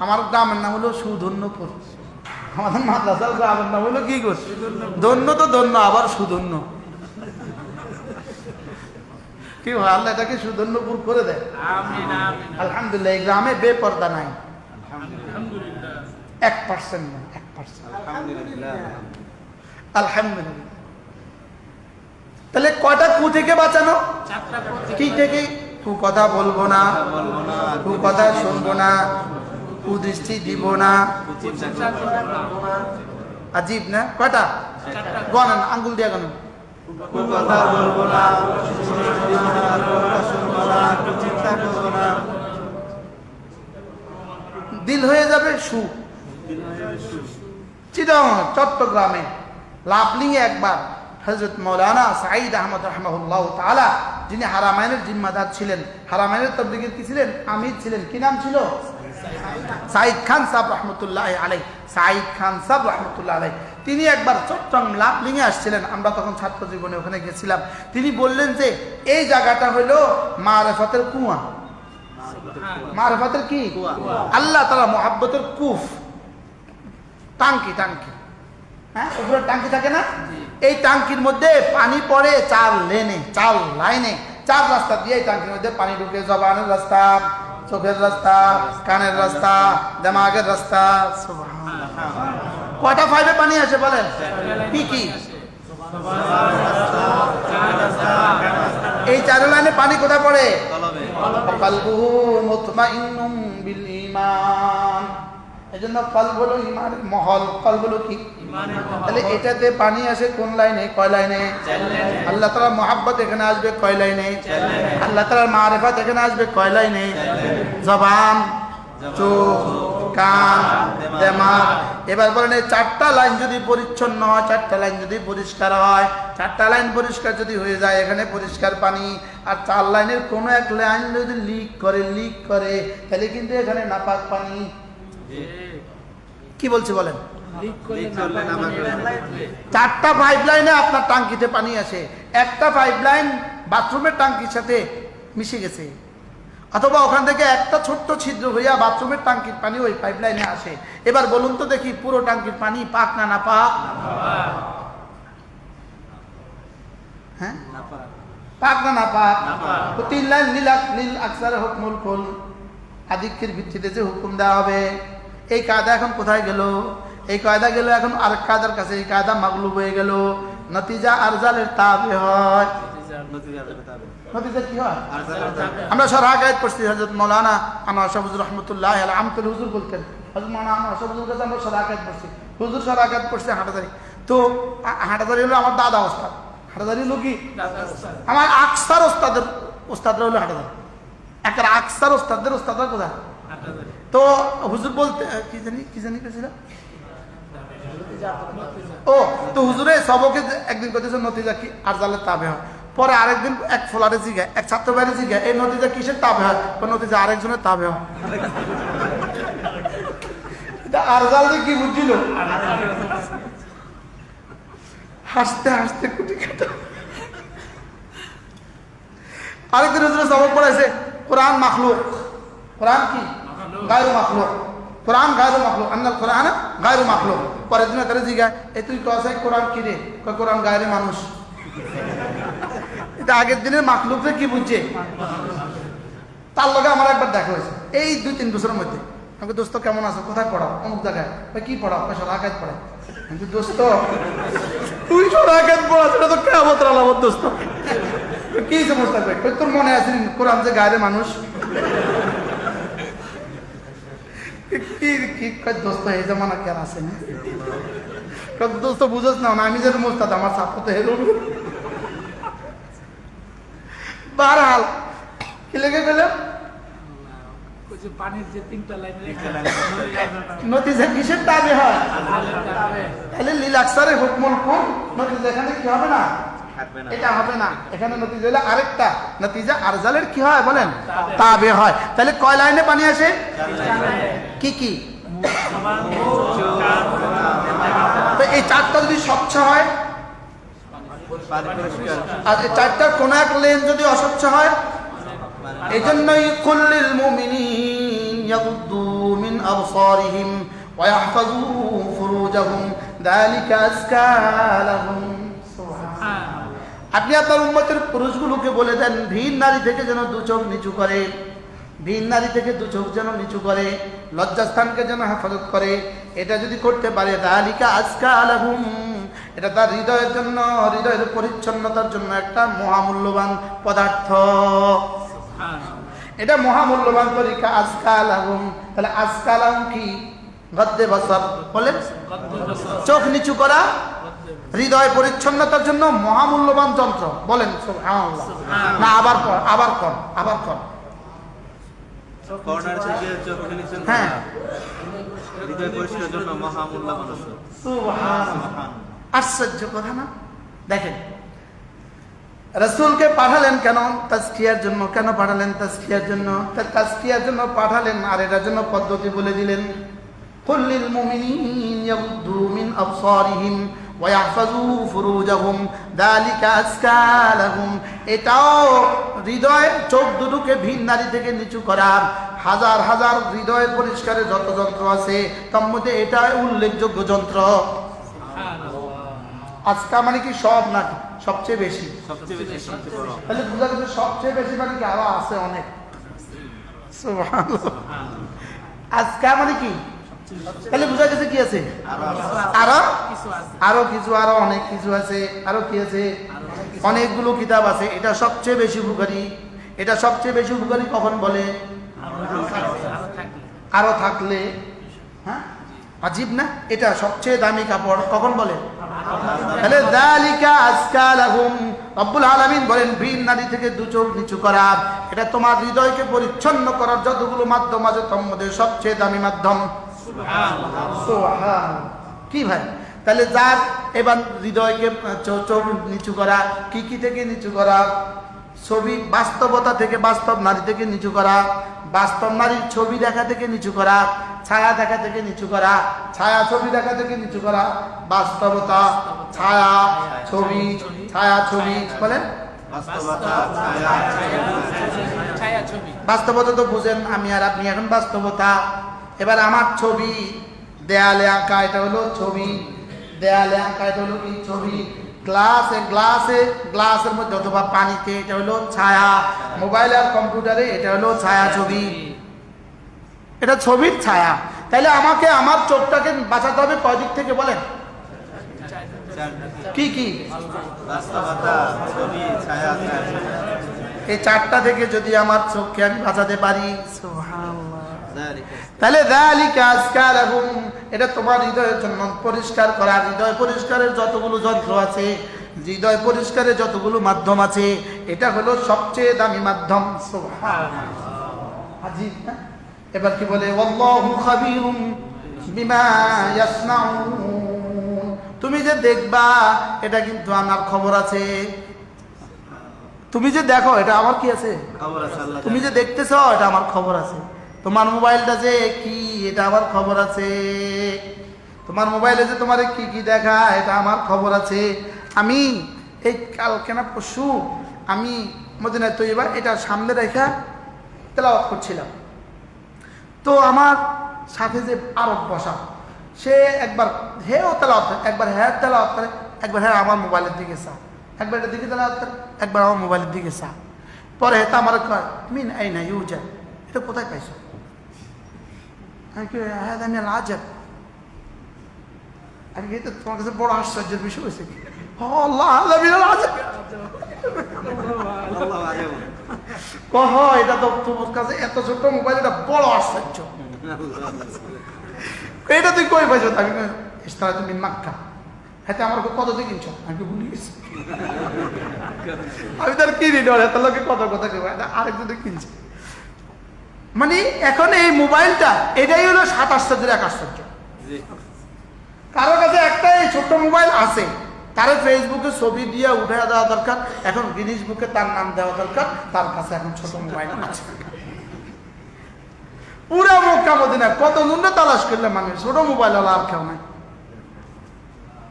আমার গ্রামের নাম হলো সুধন্যপুর। আমাদের মাদ্রাসার গ্রামের নাম হলো কি? ধন্য তো ধন্য, আবার সুধন্য। কি হয়? আল্লাহ এটাকে সুধন্যপুর করে দেয়। আলহামদুলিল্লাহ। এই গ্রামে বেপর্দা নাই, 1% না, 1%। আলহামদুলিল্লাহ। তাহলে কটা কু থেকে বাঁচানো? কি থেকে? কু কথা বলবো না, কু কথা শুনবো না, কুদৃষ্টি দিব না। আজীব না? কটা? গণন, আঙ্গুল দিয়ে গণন। কথা বলবো না, দিল হয়ে যাবে সু। চিটাং চট্টগ্রামে লাভলিংয়ে একবার হযরত মাওলানা সাঈদ আহমদ রাহমাহুল্লাহ তাআলা, যিনি হারামাইনের জিম্মাদার ছিলেন, হারামাইনের তাবলীগের কি ছিলেন? আমির ছিলেন। কি নাম ছিল? সাঈদ খান সাহেব রহমতুল্লাহ আলাইহি। সাঈদ খান সাহেব রহমতুল্লাহ আলাইহি তিনি একবার চট্টগ্রাম লাভলিংয়ে আসছিলেন। আমরা তখন ছাত্র জীবনে ওখানে গেছিলাম। তিনি বললেন যে এই জায়গাটা হলো মারিফাতের কুয়া। মারিফাতের কি? আল্লাহ তাআলা মুহাব্বতের কূপ, টাঙ্কি। হ্যাঁ, উপরে টাঙ্কি থাকে না? এই টাঙ্কির মধ্যে পানি পড়ে 4 লেনে, 4 লাইনে, 4 রাস্তা দিয়ে এই টাঙ্কির মধ্যে পানি ঢুকে। জবানের রাস্তা, চোখের রাস্তা, কানের রাস্তা, দেমাগের রাস্তা। কয়টা পাইপে পানি আসে বলেন? কি কি? এই 4 লাইনে পানি কোথায় পড়ে? কলবুহু মুতমাইন্নুম বিল ঈমান। এজন্য কলব হলো ঈমানের মহল। কলব হলো কি? তাহলে এটাতে পানি আসে কোন লাইনে? কয় লাইনে? আল্লাহ তাআলার মুহাব্বত এখানে আসবে কয় লাইনে? আল্লাহ তাআলার মারিফাত এখানে আসবে কয় লাইনে? জবান, চোখ, কান, দিমাগ। এবার বলেন এই 4টা লাইন যদি পরিচ্ছন্ন হয়, 4টা লাইন যদি পরিষ্কার হয়, 4টা লাইন পরিষ্কার যদি হয়ে যায়, এখানে পরিষ্কার পানি। আর 4 লাইনের কোনো এক লাইন যদি লিক করে তাহলে কিন্তু এখানে নাপাক পানি। কি বলছে বলেন? 4টা পাইপ লাইনে আপনার টাঙ্কিতে পানি আসে। একটা পাইপ লাইন বাথরুমের টাঙ্কির সাথে মিশে গেছে, অথবা ওখান থেকে একটা ছোট্ট ছিদ্র হইয়া বাথরুমের টাঙ্কির পানি ওই পাইপ লাইনে আসে। এবার বলুন তো দেখি, পুরো টাঙ্কির পানি পাক না নাপাক? হ্যাঁ, পাক না নাপাক? তো 3 লাইন নীল আকসার হুকমুল কুল, আধিক্যের ভিত্তিতে যে হুকুম দেওয়া হবে। এই কায়দা এখন কোথায় গেল? এই কায়দা গেল এখন আরেক কায়দার কাছে। এই কায়দা মাগলুব হয়ে গেল। নতিজা আরজালের তাবে হয়। নতিজা কি হয়? আমরা শরআকাত পড়ছি। হযরত মাওলানা আনোয়ার শাহ হুজুর রাহমাতুল্লাহ আলাইহি আমতুল হুজুর বলতেন। হযরত মাওলানা আনোয়ার শাহ হুজুর কাছে আমরা শরআকাত পড়ছি। হুজুর শরআকাত পড়ছে হাটাদারি। তো হাটাদারি হলো আমার দাদা ওস্তাদ। হাটাদারি হলো কি? আমার আকসার ওস্তাদরা হলো হাটাদারি। একের আকসার ওস্তাদদের ওস্তাদরা কোথায়? তো হুজুর বলতে কি জানি কেছিল। ও তো হুজুরে সবকে একদিন কইতেছে নতিজা কি আরজালের তাবে হয়। পরে আরেকদিন এক ফোলারে জিগায়, এক ছাত্র বাইরে জিগায়, এই নতিজা কিসের তাবে হয়? নতিজা আরেকজনের তাবে হয়। আরজাল কি বুঝছিল? হাসতে হাসতে কুটি কাটা। আরেকদিন হুজুরে সবক পড়াইছে কোরআন মাখলুক। কোরআন কি? গায়রু মাখলুক। কোরআন গায়রু মাখলুক, আন্নাল কোরআন গায়রু মাখলুক। পরের দিন তারা জিজ্ঞাসা, এ তুই কস কোরআন কি রে? কয় কোরআন গায়রে মানুষ। এটা আগের দিনের মাখলুকরে কি বুঝছে? তার লগে আমার একবার দেখা হয়েছে এই 2-3 বছরের মধ্যে। আমাকে দোস্ত কেমন আছো, কোথায় পড়াও? অমুক জায়গায়। কি পড়াও? সরাকাত পড়াই। কিন্তু দোস্ত তুই সরাকাত পড়া, সেটা তো কেমন আলামত দোস্ত। কি সমস্যা? তোর মনে আছে কোরআন যে গায়ের মানুষ? কি কি দোস্ত এই জমানা কেন আছে না? দোস্ত বুঝোস না, আমি যে মোস্তাদ আমার ছাত্র তো হেরো। বারহাল কি লেগে গেলাম পানির যে 3টা লাইন নতিজা কিসের দাবি হয়? তাহলে লীল আকসারে হুকমুল কুল, নতিজা এখানে কি হবে না? এটা হবে না। এখানে নতিজা হলে আরেকটা নতিজা আরজালের কি হয় বলেন? তাবে হয়। তাহলে কয় লাইনে পানি আসে? কি কি? তো এই 4টা যদি স্বচ্ছ হয় আর এই 4টার কোন এক লেন যদি অস্বচ্ছ হয়, এই জন্যই কুল্লিল মুমিনিন ইয়াগুদ্দু মিন আবসারিহিম ওয়া ইয়াহফাযু ফুরুজাহুম যালিকা আযকা লাহুম। আপনি আপনার উম্মতের পুরুষগুলোকে বলে দেন ভিন নারী থেকে যেন 2 চোখ নিচু করে, ভিন নারী থেকে 2 চোখ যেন নিচু করে, লজ্জাস্থানকে যেন হেফাজত করে। এটা যদি করতে পারে যালিকা আযকা লাহুম, এটা তার হৃদয়ের জন্য, হৃদয়ের পরিচ্ছন্নতার জন্য একটা মহামূল্যবান পদার্থ। এটা মহামূল্যবান তরিকা। আজকা লাহুম, তাহলে আজকা লাহুম কি? গদ্দে বসর বলেন, চোখ নিচু করা হৃদয় পরিচ্ছন্নতার জন্য মহামূল্যবান যন্ত্র। বলেন সুবহানাল্লাহ। না আবার কর, আবার কর, আবার কর। হ্যাঁ, হৃদয় পরিষ্কারের জন্য মহামূল্যবান। সুবহানাল্লাহ, আশ্চর্য কথা না? দেখেন রাসূলকে পাঠালেন কেন? তাজকিয়ার জন্য। কেন পাঠালেন? তাজকিয়ার জন্য। তাজকিয়ার জন্য পাঠালেন, আর এটার জন্য পদ্ধতি বলে দিলেন। কুল্লিল মুমিনিন ইয়াগুদ্দু মিন আবসারিহিম ওয়া ইয়াহফাযু ফুরুজাহুম যালিকা আযকা লাহুম। এটাও হৃদয়, চোখ দুটোকে ভিন নারী থেকে নিচু করা। হাজার হাজার হৃদয় পরিষ্কারের যত যন্ত্র আছে তার মধ্যে এটা উল্লেখযোগ্য যন্ত্র। আজকা মানে কি সব নাকি? সবচেয়ে বেশি, সবচেয়ে বেশি, সবচেয়ে বড়। তাহলে বোঝা গেছে সবচেয়ে বেশি মানে কি আরো আছে অনেক। সুবহানাল্লাহ। আজকা মানে কি? তাহলে বোঝা গেছে কি আছে? আরো আরো কিছু, আরো অনেক কিছু আছে। আরো কি আছে? অনেকগুলো কিতাব আছে। এটা সবচেয়ে বেশি উপকারী। এটা সবচেয়ে বেশি উপকারী কখন বলে? আরো থাকলে। হ্যাঁ, আজীব না? এটা সবচেয়ে দামি কাপড় কখন বলে? তাহলে যালিকা আযকা লাহুম। রব্বুল আলামিন বলেন ভিন নারী থেকে 2 চোখ নিচু করা, এটা তোমার হৃদয়কে পরিচ্ছন্ন করার যতগুলো মাধ্যম আছে তার মধ্যে সবচেয়ে দামি মাধ্যম। সুবহানাল্লাহ। কি ভাই? তাহলে যার এবার হৃদয়কে চোখ নিচু করা, কি কি থেকে নিচু করা? ছবি, বাস্তবতা থেকে, বাস্তব নারী থেকে নিচু করা, বাস্তব নারীর ছবি দেখা থেকে নিচু করা, ছায়া দেখা থেকে নিচু করা, ছায়া ছবি দেখা থেকে নিচু করা, বাস্তবতা, ছায়া ছবি, ছায়া ছবি বলেন। বাস্তবতা তো বুঝেন আমি আর আপনি, এখন বাস্তবতা। এবার আমার ছবি দেয়ালে আঁকা, এটা হলো ছবি। দেয়ালে আঁকা, এটা হলো কি? ছবি। গ্লাসের মধ্যে অথবা পানিতে, এটা হলো ছায়া। মোবাইল আর কম্পিউটারে, এটা হলো ছায়া ছবি। এটা ছবির ছায়া। তাহলে আমাকে আমার চোখটাকে বাঁচাতে হবে কয় দিক থেকে বলেন? কি কি? বাস্তবতা, ছবি, ছায়া। এই 4টা থেকে যদি আমার চোখকে আমি বাঁচাতে পারি, সুবহানাল্লাহ, তাহলে যালিকা আযকা লাহুম, এটা তোমার হৃদয়ের জন্য পরিষ্কার করা। হৃদয় পরিষ্কারের যতগুলো যন্ত্র আছে, হৃদয় পরিষ্কারের যতগুলো মাধ্যম আছে, এটা হলো সবচেয়ে দামি মাধ্যম। সুবহানাল্লাহ, আজীব না? এবার কি বলে? ওয়াল্লাহু খাবীরুম বিমা ইয়াসনাউন। তুমি যে দেখবা এটা কিন্তু আমার খবর আছে। তুমি যে দেখো এটা আমার কি আছে? খবর আছে। আল্লাহ তুমি যে দেখতেছো এটা আমার খবর আছে। তোমার মোবাইলটা যে কি, এটা আমার খবর আছে। তোমার মোবাইলে যে তোমার কি কি দেখা, এটা আমার খবর আছে। আমি এই কালকে না পরশু আমি মদিনায় তৈবা এটা সামনে রেখা তেলাওয়াত করছিলাম। তো আমার সাথে যে আরব বসা, সে একবার হেও তেলাওয়াত করে, একবার হ্যাঁ তেলাওয়াত করে, একবার হ্যাঁ আমার মোবাইলের দিকে চা, একবার এটার দিকে তেলাওয়াত করে, একবার আমার মোবাইলের দিকে চা। পরে হেতা আমার কয় মিন আইনা ইউজা, এটা কোথায় পাইছো? আমি কি হ্যাঁ আমি আজব, আমি কি তোমার কাছে বড় আশ্চর্যের বিষয় হয়েছে কি? আল্লাহ আজব কহ, এটা তো তোমার কাছে এত ছোট মোবাইল, এটা বড় আশ্চর্য। এটা তুই কই পাইছো? আমি ইস্তারা তুমি মাক্কা, হ্যাঁ আমার কত দিয়ে কিনছো? আমি কি ভুলে গেছি, আমি তার কিনি ডর এত লোকে কত কথা কেউ আরেকজনে কিনছে। মানে এখন এই মোবাইলটা এটাই হলো 7 আশ্চর্যের 1 আশ্চর্য। কারো কাছে একটা এই ছোট্ট মোবাইল আছে, তার ফেসবুকে ছবি দিয়ে উঠে দেওয়া দরকার, এখন গিনিস বুকে তার নাম দেওয়া দরকার, তার কাছে এখন ছোট মোবাইল আছে। পুরা মক্কা মদিনা কত জনটা তালাশ করলে মানুষ, ছোট মোবাইল হলো আর কেউ নাই।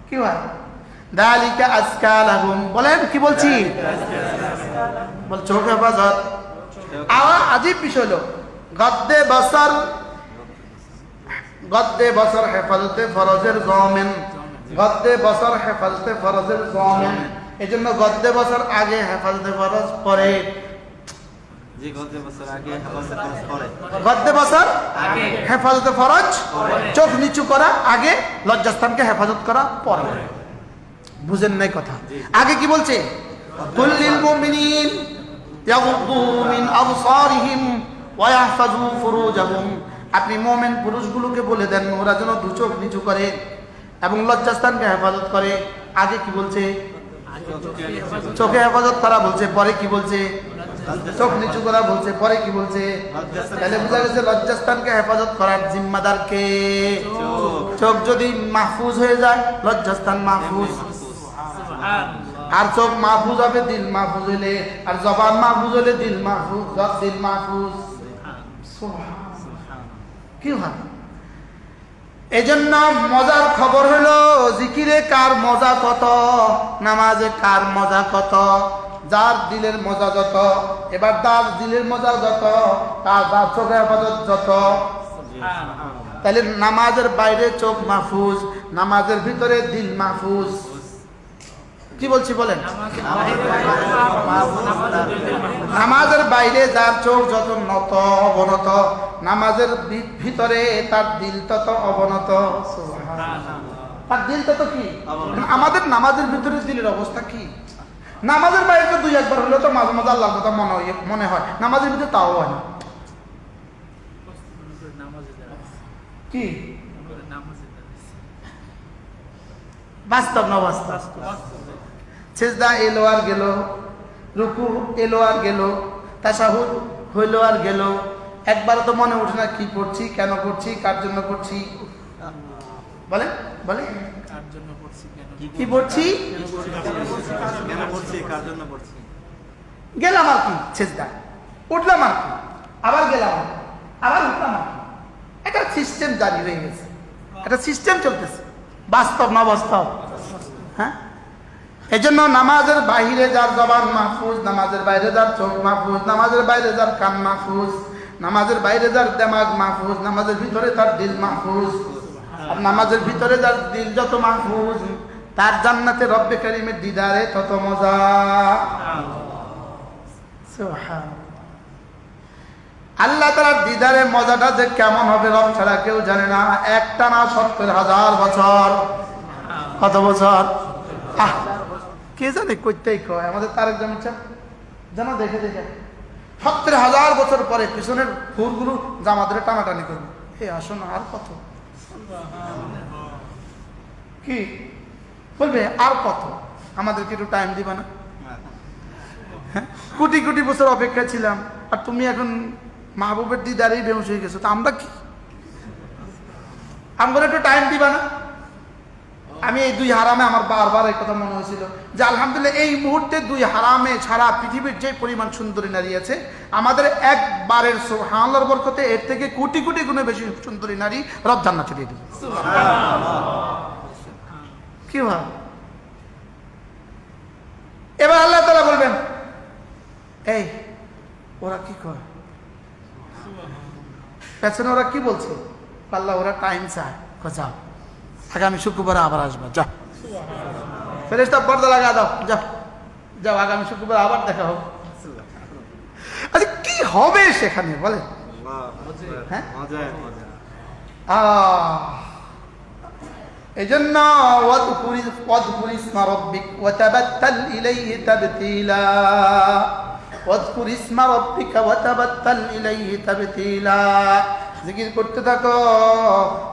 কি হয় দালিকা আজকা লাহুম, বলেন কি বলছি? বল চোখ হেফাজত। আবার আজীব বিষয় হলো গদ্দে বসর হেফাজতে ফরজের জমেন, গদ্দে বসর হেফাজতে ফরজের জমেন। এই জন্য গদ্দে বসর আগে হেফাজতে ফরজ পরে, গদ্দে বসর হেফাজতে ফরজ, চোখ নিচু করা আগে, লজ্জাস্থানকে হেফাজত করা পরে। বুঝেন নাই কথা? আগে কি বলছে? কুল্লিল মুমিনিন ইয়াগুদ্দু মিন আবসারিহিম ওয়া ইয়াহফাজু ফুরুজাহুম, আপনি মুমিন পুরুষগুলোকে বলে দেন ওরা যেন দু চোখ নিচু করে এবং লজ্জাস্থানকে হেফাজত করে। আগে কি বলছে? চোখে হেফাজত করা বলছে, পরে কি বলছে? চোখ নিচু করা বলছে, পরে কি বলছে? তাহলে বোঝা গেছে লজ্জাস্থানকে হেফাজত করার জিম্মাদার কে? চোখ যদি মাহফুজ হয়ে যায় লজ্জাস্থান মাহফুজ, আর চোখ মাহফুজ হবে দিল মাহফুজ হইলে, আর জবান মাহফুজ হইলে দিল মাহফুজ, দিল মাহফুজ। কি হয়? এই জন্য মজার খবর হলো জিকিরে কার মজা কত, নামাজে কার মজা কত। যার দিলের মজা যত, এবার যার দিলের মজা যত, তার চোখের হেফাজত যত। তাহলে নামাজের বাইরে চোখ মাহফুজ, নামাজের ভিতরে দিল মাহফুজ। কি বলছি বলেন? নামাজের বাইরে যার চোখ যত নত অবনত, নামাজের ভিতরে তার দিল তত অবনত। তার দিল তত কি? আমাদের নামাজের ভিতরে দিলের অবস্থা কি? নামাজের বাইরে তো 2-1 বার হলে তো মাঝে মাঝে আল্লাহর কথা মনে হয়, নামাজের ভিতরে তাও হয় না। কি বাস্তব না বাস্তব? সেজদা এলো আর গেল, রুকু এলো আর গেল, তাশাহুদ হইলো আর গেল, একবার তো মনে উঠে না কি করছি, কেন করছি, কার জন্য করছি। বলে বলে কি পড়ছি, গেলাম আর কি সেজদা, উঠলাম আর কি, আবার গেলাম, আবার উঠলাম আর কি। একটা সিস্টেম জারি হয়ে গেছে, একটা সিস্টেম চলতেছে। বাস্তব না বাস্তব? হ্যাঁ। এই জন্য নামাজের বাহিরে যার জবান মাহফুজ, নামাজের বাইরে যার চোখ মাহফুজ, নামাজের বাইরে যার কান মাহফুজ, নামাজের বাইরে যার দেমাগ মাহফুজ, নামাজের ভিতরে তার দিল মাহফুজ। আর নামাজের ভিতরে যার দিল যত মাহফুজ, তার জান্নাতে রব্বে কারীমের দিদারে তত মজা। আল্লাহ তাআলার দিদারে মজাটা যে কেমন হবে রব ছাড়া কেউ জানে না। একটানা 70,000 বছর। কত বছর? কে জানে কইতেই কয় আমাদের তারেক জামিল সাহেব যেন দেখে দেখে 70,000 বছর পরে পিছনের হুরগুলো জামাদের টানাটানি করবে। হে আসো না, আর কত কি বলবে, আর কত, আমাদেরকে একটু টাইম দিবা না? কোটি কোটি বছর অপেক্ষা ছিলাম, আর তুমি এখন মাহবুবের দিদারেই বেহুশ হয়ে গেছো, তো আমরা কি, আমাদের একটু টাইম দিবা না? আমি এই 2 হারামে আমার বারবার এই কথা মনে হয়েছিল যে আলহামদুলিল্লাহ এই মুহূর্তে 2 হারামে ছাড়া পৃথিবীর যে পরিমাণ সুন্দরী নারী আছে, আমাদের একবারের সুবহানাল্লাহর বরকতে এর থেকে কোটি কোটি গুণে বেশি সুন্দরী নারী রব জান্নাতে দিয়ে দিবে। কি ভাব? এবার আল্লাহ তাআলা বলবেন, এই ওরা কি কয়, পেছনে ওরা কি বলছে, আল্লাহ ওরা টাইম চায়, যাও আগামী শুক্রবারে আবার আসবা, যাও ফেরেশতা পর্দা লাগা দাও, যাও যাও আগামী শুক্রবার আবার দেখা হোক। আচ্ছা কি হবে সেখানে বলেন? হ্যাঁ? এই জন্য ওয়াযকুর ইসমা রাব্বিক ওয়া তাবাত্তাল ইলাইহি তাবতীলা, ওয়াযকুর ইসমা রাব্বিকা ওয়া তাবাত্তাল ইলাইহি তাবতীলা, জিকির করতে থাকো,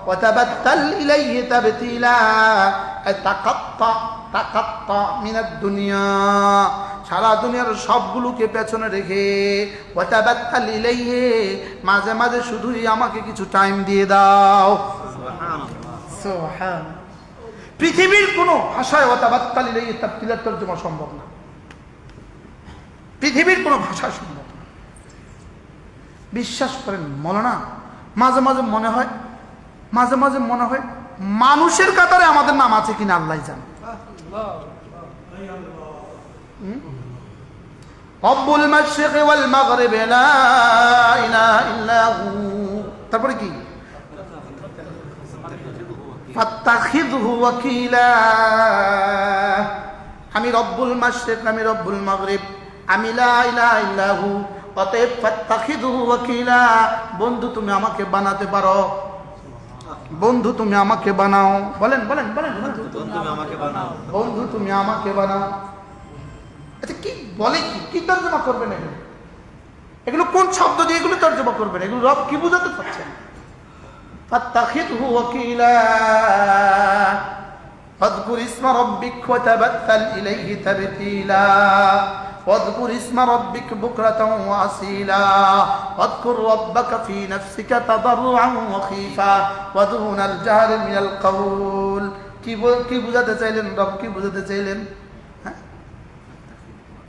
ওয়া তাবাত্তাল ইলাইহি তাবতীলা, তাকাত্তা মিনাদ দুনিয়া, সারা দুনিয়ার সবগুলোকে পেছনে রেখে, ওয়া তাবাত্তাল ইলাইহি, মাঝে মাঝে শুধুই আমাকে কিছু টাইম দিয়ে দাও। সুবহান। পৃথিবীর কোনো ভাষায় ওয়া তাবাত্তাল ইলাইহি তাবতীলা তর্জমা সম্ভব না, পৃথিবীর কোনো ভাষা সম্ভব না। বিশ্বাস করেন মৌলানা, মাঝে মাঝে মনে হয় মানুষের কাতারে আমাদের নাম আছে কিনা আল্লাহ জানে। রব্বুল মাশরিকি ওয়াল মাগরিবি লা ইলাহা ইল্লা হু, তারপরে কি ফাত্তাখিযহু ওয়াকিলা, আমি রব্বুল মাশরিক, আমি রব্বুল মাগরিব, আমি লা ইলাহা ইল্লা হু, অতএব ফাত্তাখিযহু ওয়াকিলা, বন্ধু তুমি আমাকে বানাতে পারো, বন্ধু তুমি আমাকে বানাও। বলেন বলেন বলেন, বন্ধু তুমি আমাকে বানাও। আচ্ছা কি বলে, কি তর্জমা করবেন এগুলো? এগুলো কোন শব্দ দিয়ে এগুলো তর্জমা করবেন? এগুলো রব কি বুঝাতে চাচ্ছেন? ফাত্তাখিযহু ওয়াকিলা, ওয়াযকুর ইসমা রাব্বিক ওয়া তাবাত্তাল ইলাইহি তাবতীলা, واذكر اسم ربك بكرة وأصيلا واذكر ربك في نفسك تضرعا وخيفا ودون الجهر من القول। কি বুঝাতে চাইলেন রব, কি বুঝাতে চাইলেন?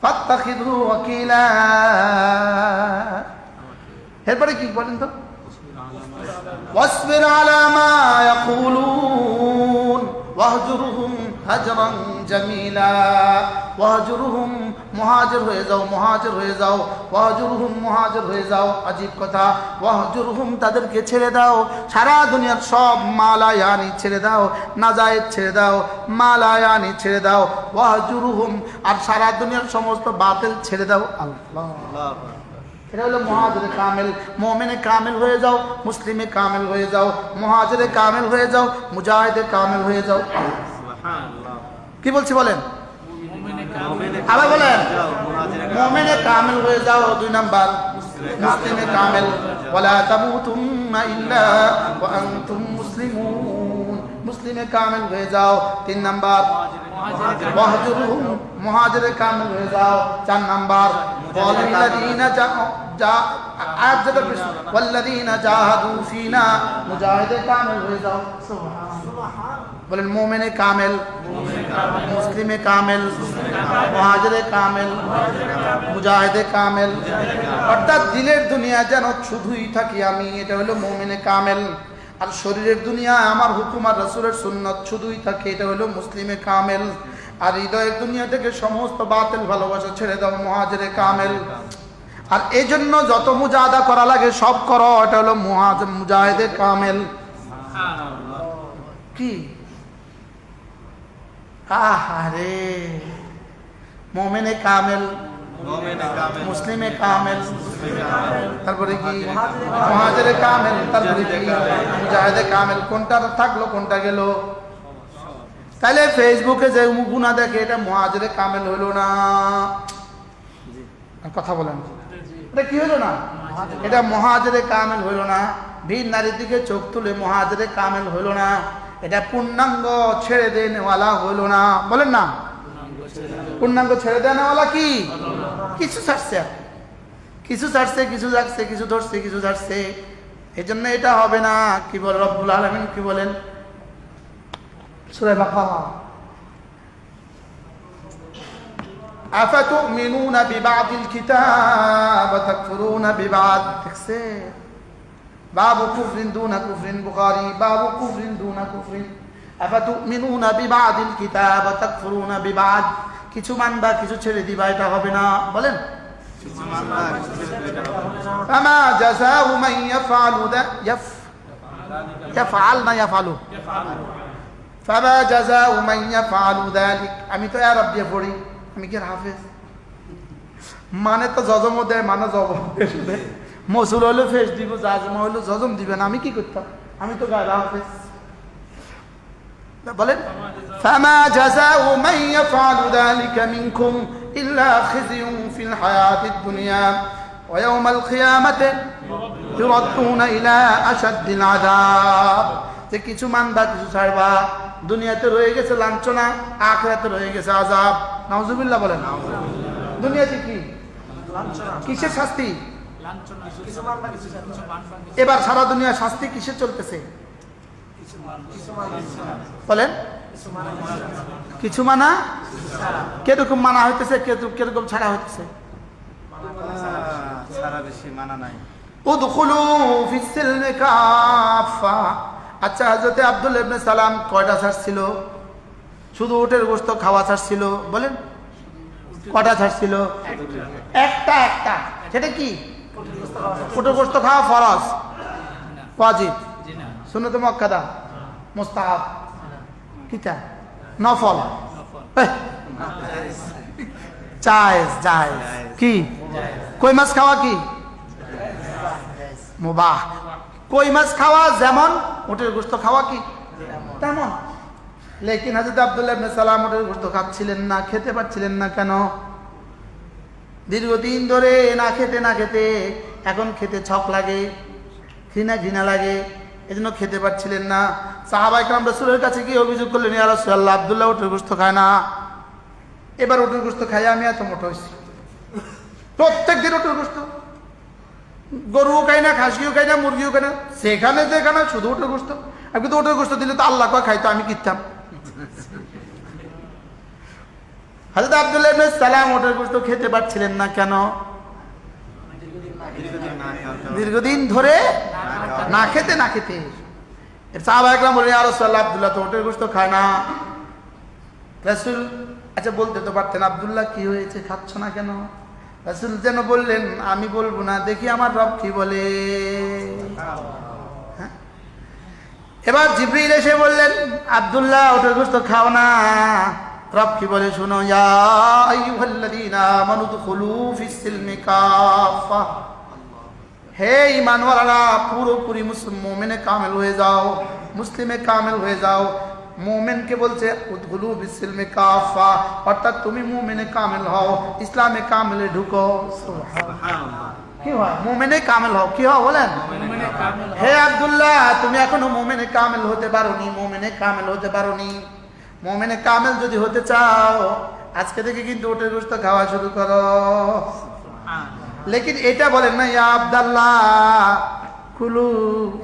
ফাত্তাখিযহু ওয়াকিলা, এরপরে কি বলেন তো? ওয়াসবির আলা মা ইয়াকুলুন ওয়াহজুরহুম হাজরান জামিলা, ওয়াহজুরহুম মুহাজির হয়ে যাও, মুহাজির হয়ে যাও, ওয়াহজুরহুম মুহাজির হয়ে যাও। আজীব কথা, ওয়াহজুরহুম তাদেরকে ছেড়ে দাও, সারা দুনিয়ার সব মালায়ানি ছেড়ে দাও, নাজায়েজ ছেড়ে দাও, মালায়ানি ছেড়ে দাও, ওয়াহজুরহুম, আর সারা দুনিয়ার সমস্ত বাতিল ছেড়ে দাও। আল্লাহ, এটা হলো মুহাজিরে কামেল। মুমিনে কামেল হয়ে যাও, মুসলিমে কামেল হয়ে যাও, মুহাজিরে কামেল হয়ে যাও, মুজাহিদে কামেল হয়ে যাও। কি বলছি বলেন? আবার বলেন, মুমিনে কামেল হয়ে যাও 2 নাম্বার, মুসলিমে কামেল, ওয়ালা তামুতুন্না ইল্লা ওয়া আনতুম মুসলিমুন, মুসলিমে কামেল হয়ে যাও 3 নাম্বার, ওয়াহজুরহুম মুহাজিরে কামেল হয়ে যাও 4 নাম্বার, ওয়াল্লাযীনা ওয়াল্লাযীনা জাহাদু ফিনা, মুজাহিদে কামেল হয়ে যাও। বলেন মুমিনে কামেল, মুসলিমে কামেল, মুহাজিরে কামেল, মুজাহিদে কামেল, অর্থাৎ দিলের দুনিয়া যেন শুধুই থাকি আমি, এটা হলো মুমিনে কামেল। আর শরীরের দুনিয়া আমার হুকুম আর রাসূলের সুন্নাত শুধুই থাকে, এটা হলো মুসলিমে কামেল। আর হৃদয়ের দুনিয়া থেকে সমস্ত বাতিল ভালোবাসা ছেড়ে দাও, মুহাজিরে কামেল। আর এই জন্য যত মুজাহাদা করা লাগে সব করো, এটা হলো মুজাহিদে কামেল। কি আহারে, মুমিনে কামেল, মুসলিমে কামেল, তারপরে কি মুহাজিরে কামেল, তারপরে কি মুজাহিদে কামেল। কোনটা থাকলো কোনটা গেল? তাহলে ফেসবুকে যে গুনাহ দেখে এটা মুহাজিরে কামেল হলো না। কথা বলেন, এটা কি হলো না? এটা মুহাজিরে কামেল হলো না। ভিন নারীর দিকে চোখ তুলে মুহাজিরে কামেল হলো না। এটা পূর্ণাঙ্গ ছেড়ে দেওয়ালা হলো না। বলেন না, পূর্ণাঙ্গ ছেড়ে দেওয়ালা কি? কিছু ছাড়ছে, কিছু ছাড়ছে, কিছু যাচ্ছে, কিছু ধরছে, কিছু ছাড়ছে। এই জন্য এটা হবে না। কি বলে রব্বুল আলামিন? কি বলেন সূরা বাকারা? আফাতুমিনুনা বিবাদিল কিতাব ওয়া তাকফুরুনা বিবাদ। দেখছে বাবু কুফরিন দুনা কুফরিন, বুখারী বাবু কুফরিন দুনা কুফরিন। আফাতুমিনুনা বিবাদিল কিতাব ওয়া তাকফুরুনা বিবাদ। কিছু মানবা কিছু ছেড়ে দিবা, এটা হবে না। বলেন ফামা জাযাউ মান ইয়াফআলু ইয়াফআল না ইয়াফআলু? ফামা জাযাউ মান ইয়াফআলু যালিক। আমি তো ইয়া রব দিয়ে পড়ি, আমি কি হাফেজ? মানে তো জজম দেয়, মানে জবাব দেয়। মসুল হলো ফেস দিব, জাজমা হলো জজম দিবেন, আমি কি করতাম? আমি তো গায়রা হাফেজ। বলেন ফামা জাযাউ মান ইয়াফআলু যালিকা মিনকুম ইল্লা খিযুন ফিল হায়াতিদ দুনিয়া ওয়া ইয়াওমাল কিয়ামাতি ইউরাদ্দুনা ইলা আশাদ্দিল আযাব। যে কিছু মানবা কিছু ছাড়বা, দুনিয়াতে রয়ে গেছে লাঞ্ছনা, আখিরাতে রয়ে গেছে আযাব। নাউজুবিল্লাহ বলেন। দুনিয়াতে কি কিসের শাস্তি? এবার সারা দুনিয়া শাস্তি কিসের চলতেছে বলেন? কিছু মানা, কিরকম মানা হইতেছে, কিরকম ছাড়া হইতেছে? সারা বেশি মানা নাই। উদখুলু ফিস সিলমি কাফা। আচ্ছা, হযরত আব্দুল্লাহ ইবনে সালাম কয়টা ছাড়ছিল? শুধু উটের গোশত খাওয়া ছাড়ছিল। বলেন কয়টা ছাড়ছিল? একটা। একটা। সেটা কি? উটের গোশত খাওয়া ফরজ, ওয়াজিব, সুন্নাত মুআক্কাদা, মুস্তাহাব, কিতা নফল, জায়েজ। জায়েজ কি? কই মাছ খাওয়া কি মুবাহ। কই মাছ খাওয়া যেমন, উটের গোশত খাওয়া কি তেমন। লেকিন হযরত আব্দুল্লাহ ইবনে সালাম উটের গোশত খাচ্ছিলেন না, খেতে পারছিলেন না। কেন? দীর্ঘদিন ধরে না খেতে এখন খেতে ছক লাগে, ঘৃণা লাগে, এজন্য খেতে পারছিলেন না। সাহাবায়ে কেরাম রাসূলের কাছে গিয়ে অভিযোগ করলেন, ইয়া রাসূলুল্লাহ, আব্দুল্লাহ উটের গোশত খায় না, এবার উটের গোশত খাই আমি এত মোটা হয়েছি। প্রত্যেক দিন উটের গোশত, গরুও খাই না, খাসিও খাই না, মুরগিও খাই না, যেখানে শুধু উটের গোশত। আমি তো উটের গোশত দিলে তো আল্লাহ খাইতো, আমি কিনতাম। হযরত আব্দুল্লাহ ইবনে সালাম উটের গোশত খেতে পারছিলেন না। কেন? দীর্ঘদিন ধরে না খেতে। সাহাবায়ে কেরাম বললেন, ইয়া রাসূলুল্লাহ, আব্দুল্লাহ তো উটের গোশত খায় না। রাসূল আচ্ছা বলতে তো পারতেন, আব্দুল্লাহ কি হয়েছে, খাচ্ছ না কেন? রাসূল যেন বললেন, আমি বলবো না, দেখি আমার রব কি বলে। এবার জিবরিল এসে বললেন, আব্দুল্লাহ উটের গোশত খাও না, রব কি বলে শোনো। ইয়া আইয়ুহাল্লাযীনা আমানু দুখুলু ফিস সিলমি কাফা। হে ঈমানওয়ালারা, পুরোপুরি মুমিনে কামেল হয়ে যাও, মুসলিমে কামেল হয়ে যাও। মুমিনকে বলছে উদখুলু ফিস সিলমি কাফা, অর্থাৎ তুমি মুমিনে কামেল হও, ইসলামে কামেলে ঢুকো। সুবহানাল্লাহ। কি হয়? মুমিনে কামেল হও। কি হও বলেন? হে আব্দুল্লাহ, তুমি এখনো মুমিনে কামেল হতে পারোনি, মুমিনে কামেল যদি হতে চাও, আজকে থেকে কিন্তু উটের গোশত খাওয়া শুরু করো। লেকিন এটা বলেন না, ইয়া আব্দুল্লাহ কুলু,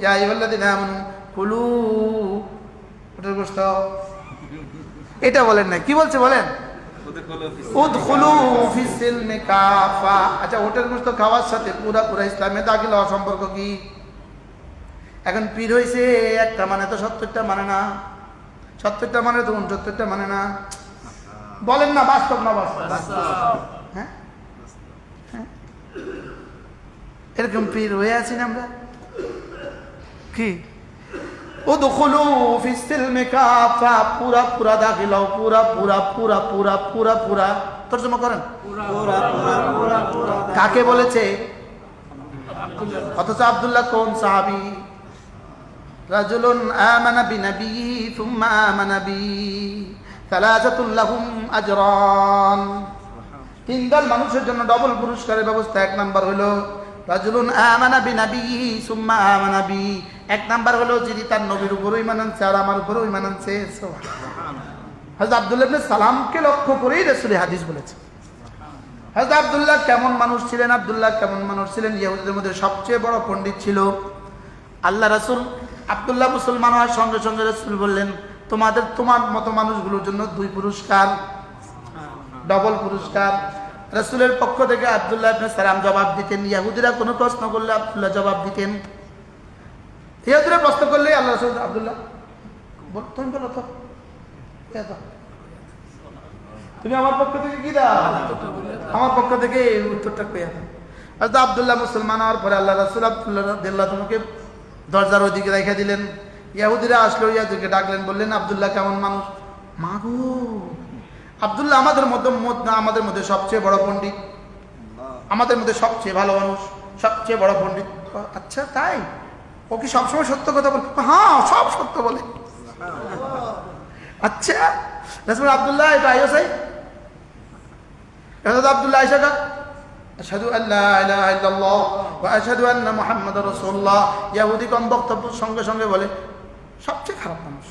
ইয়া আইয়ুহাল্লাযীনা আমানু কুলু উটের গোশত, এটা বলেন না। কি বলছে বলেন? উদখুলু ফিস সিলমি কাফা। আচ্ছা, উটের গোশত খাওয়ার সাথে পুরা ইসলামে দাখিল হওয়ার সম্পর্ক কি? এখন পীর হইছে একটা মানে তো ৭০টা মানে না, ৭০টা মানে তো ৬৯টা মানে না। বলেন না, বাস্তব না বাস্তব? হ্যাঁ, এরকম পীর হয়ে আছি না আমরা। কি? উদখুলু ফিস সিলমি কাফা, পুরা দাখিল হও, পুরা। তরজমা করেন। কাকে বলেছে? অথচ আব্দুল্লাহ কোন সাহাবী? রাজুলুন আমানা বিনবিয়্যি সুম্মা আমানা বি, সালাসাতুল লাহুম আজরান। তিন দল মানুষের জন্য ডবল পুরস্কারের ব্যবস্থা। এক নাম্বার হলো রাজুলুন আমানা বিনবিয়্যি সুম্মা আমানা বি। এক নাম্বার হলো যিনি তার নবীর উপর ঈমান আনছে আর আমার উপর ঈমান আনছে। হযরত আব্দুল্লাহ ইবনে সালামকে লক্ষ্য করেই রাসূল হাদিস বলেছে। হযরত আব্দুল্লাহ কেমন মানুষ ছিলেন? ইহুদিদের মধ্যে সবচেয়ে বড় পণ্ডিত ছিল। আল্লাহ রাসূল আব্দুল্লাহ মুসলমান হওয়ার সঙ্গে সঙ্গে রাসূল বললেন, তোমার মতো মানুষগুলোর জন্য 2 পুরস্কার, ডবল পুরস্কার। রাসূলের পক্ষ থেকে আব্দুল্লাহ ইবনে সালাম জবাব দিতেন। ইহুদিরা কোনো প্রশ্ন করলে আব্দুল্লাহ জবাব দিতেন। ইহুদিরা প্রশ্ন করলে আল্লাহ রাসূল, আব্দুল্লাহ তুমি বলো তো, তুমি আমার পক্ষ থেকে কি দাও? আমার পক্ষ থেকে এই উত্তরটা পেয়ে দাও। হযরত আব্দুল্লাহ মুসলমান হওয়ার পরে আল্লাহ রাসূল আব্দুল্লাহ রাদিয়াল্লাহু আনহুকে দরজার ওইদিকে রেখে দিলেন। ইয়াহুদিরা আসলো, ইয়াহুদিকে ডাকলেন, বললেন আব্দুল্লাহ কেমন মানুষ? মাগো আব্দুল্লাহ আমাদের মধ্যে সবচেয়ে বড় পণ্ডিত, আমাদের মধ্যে সবচেয়ে ভালো মানুষ, সবচেয়ে বড় পণ্ডিত। আচ্ছা তাই? ও কি সবসময় সত্য কথা বলে? হ্যাঁ সব সত্য বলে। আচ্ছা রাসূল আব্দুল্লাহ এটা আইও চাই আব্দুল্লাহ আয়েশা কা আশহাদু আল্লা ইলাহা ইল্লাল্লাহ ওয়া আশহাদু আন্না মুহাম্মাদার রাসূলুল্লাহ। ইহুদি কম বক্তব্য সঙ্গে সঙ্গে বলে সবচেয়ে খারাপ মানুষ।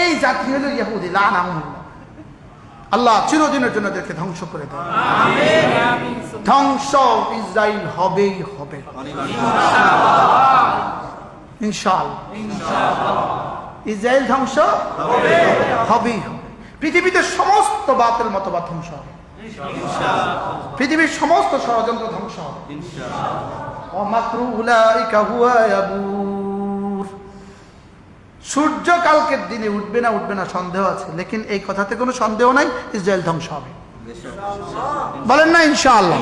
এই জাতি হলো ইহুদি, লানাহুল্লাহ। আল্লাহ চিরদিনের জন্য এদেরকে ধ্বংস করে দেয়। ধ্বংস ইসরাইল হবেই হবে ইনশাআল্লাহ। ইসরাইল ধ্বংস হবেই হবে। পৃথিবীতে সমস্ত বাতিল মতবাদ ধ্বংস হবে, পৃথিবীর সমস্ত ষড়যন্ত্র ধ্বংস হবে। সূর্য কালকের দিনে উঠবে না সন্দেহ আছে, লেকিন এই কথাতে কোনো সন্দেহ নাই, ইসরায়েল ধ্বংস হবে। বলেন না ইনশাআল্লাহ।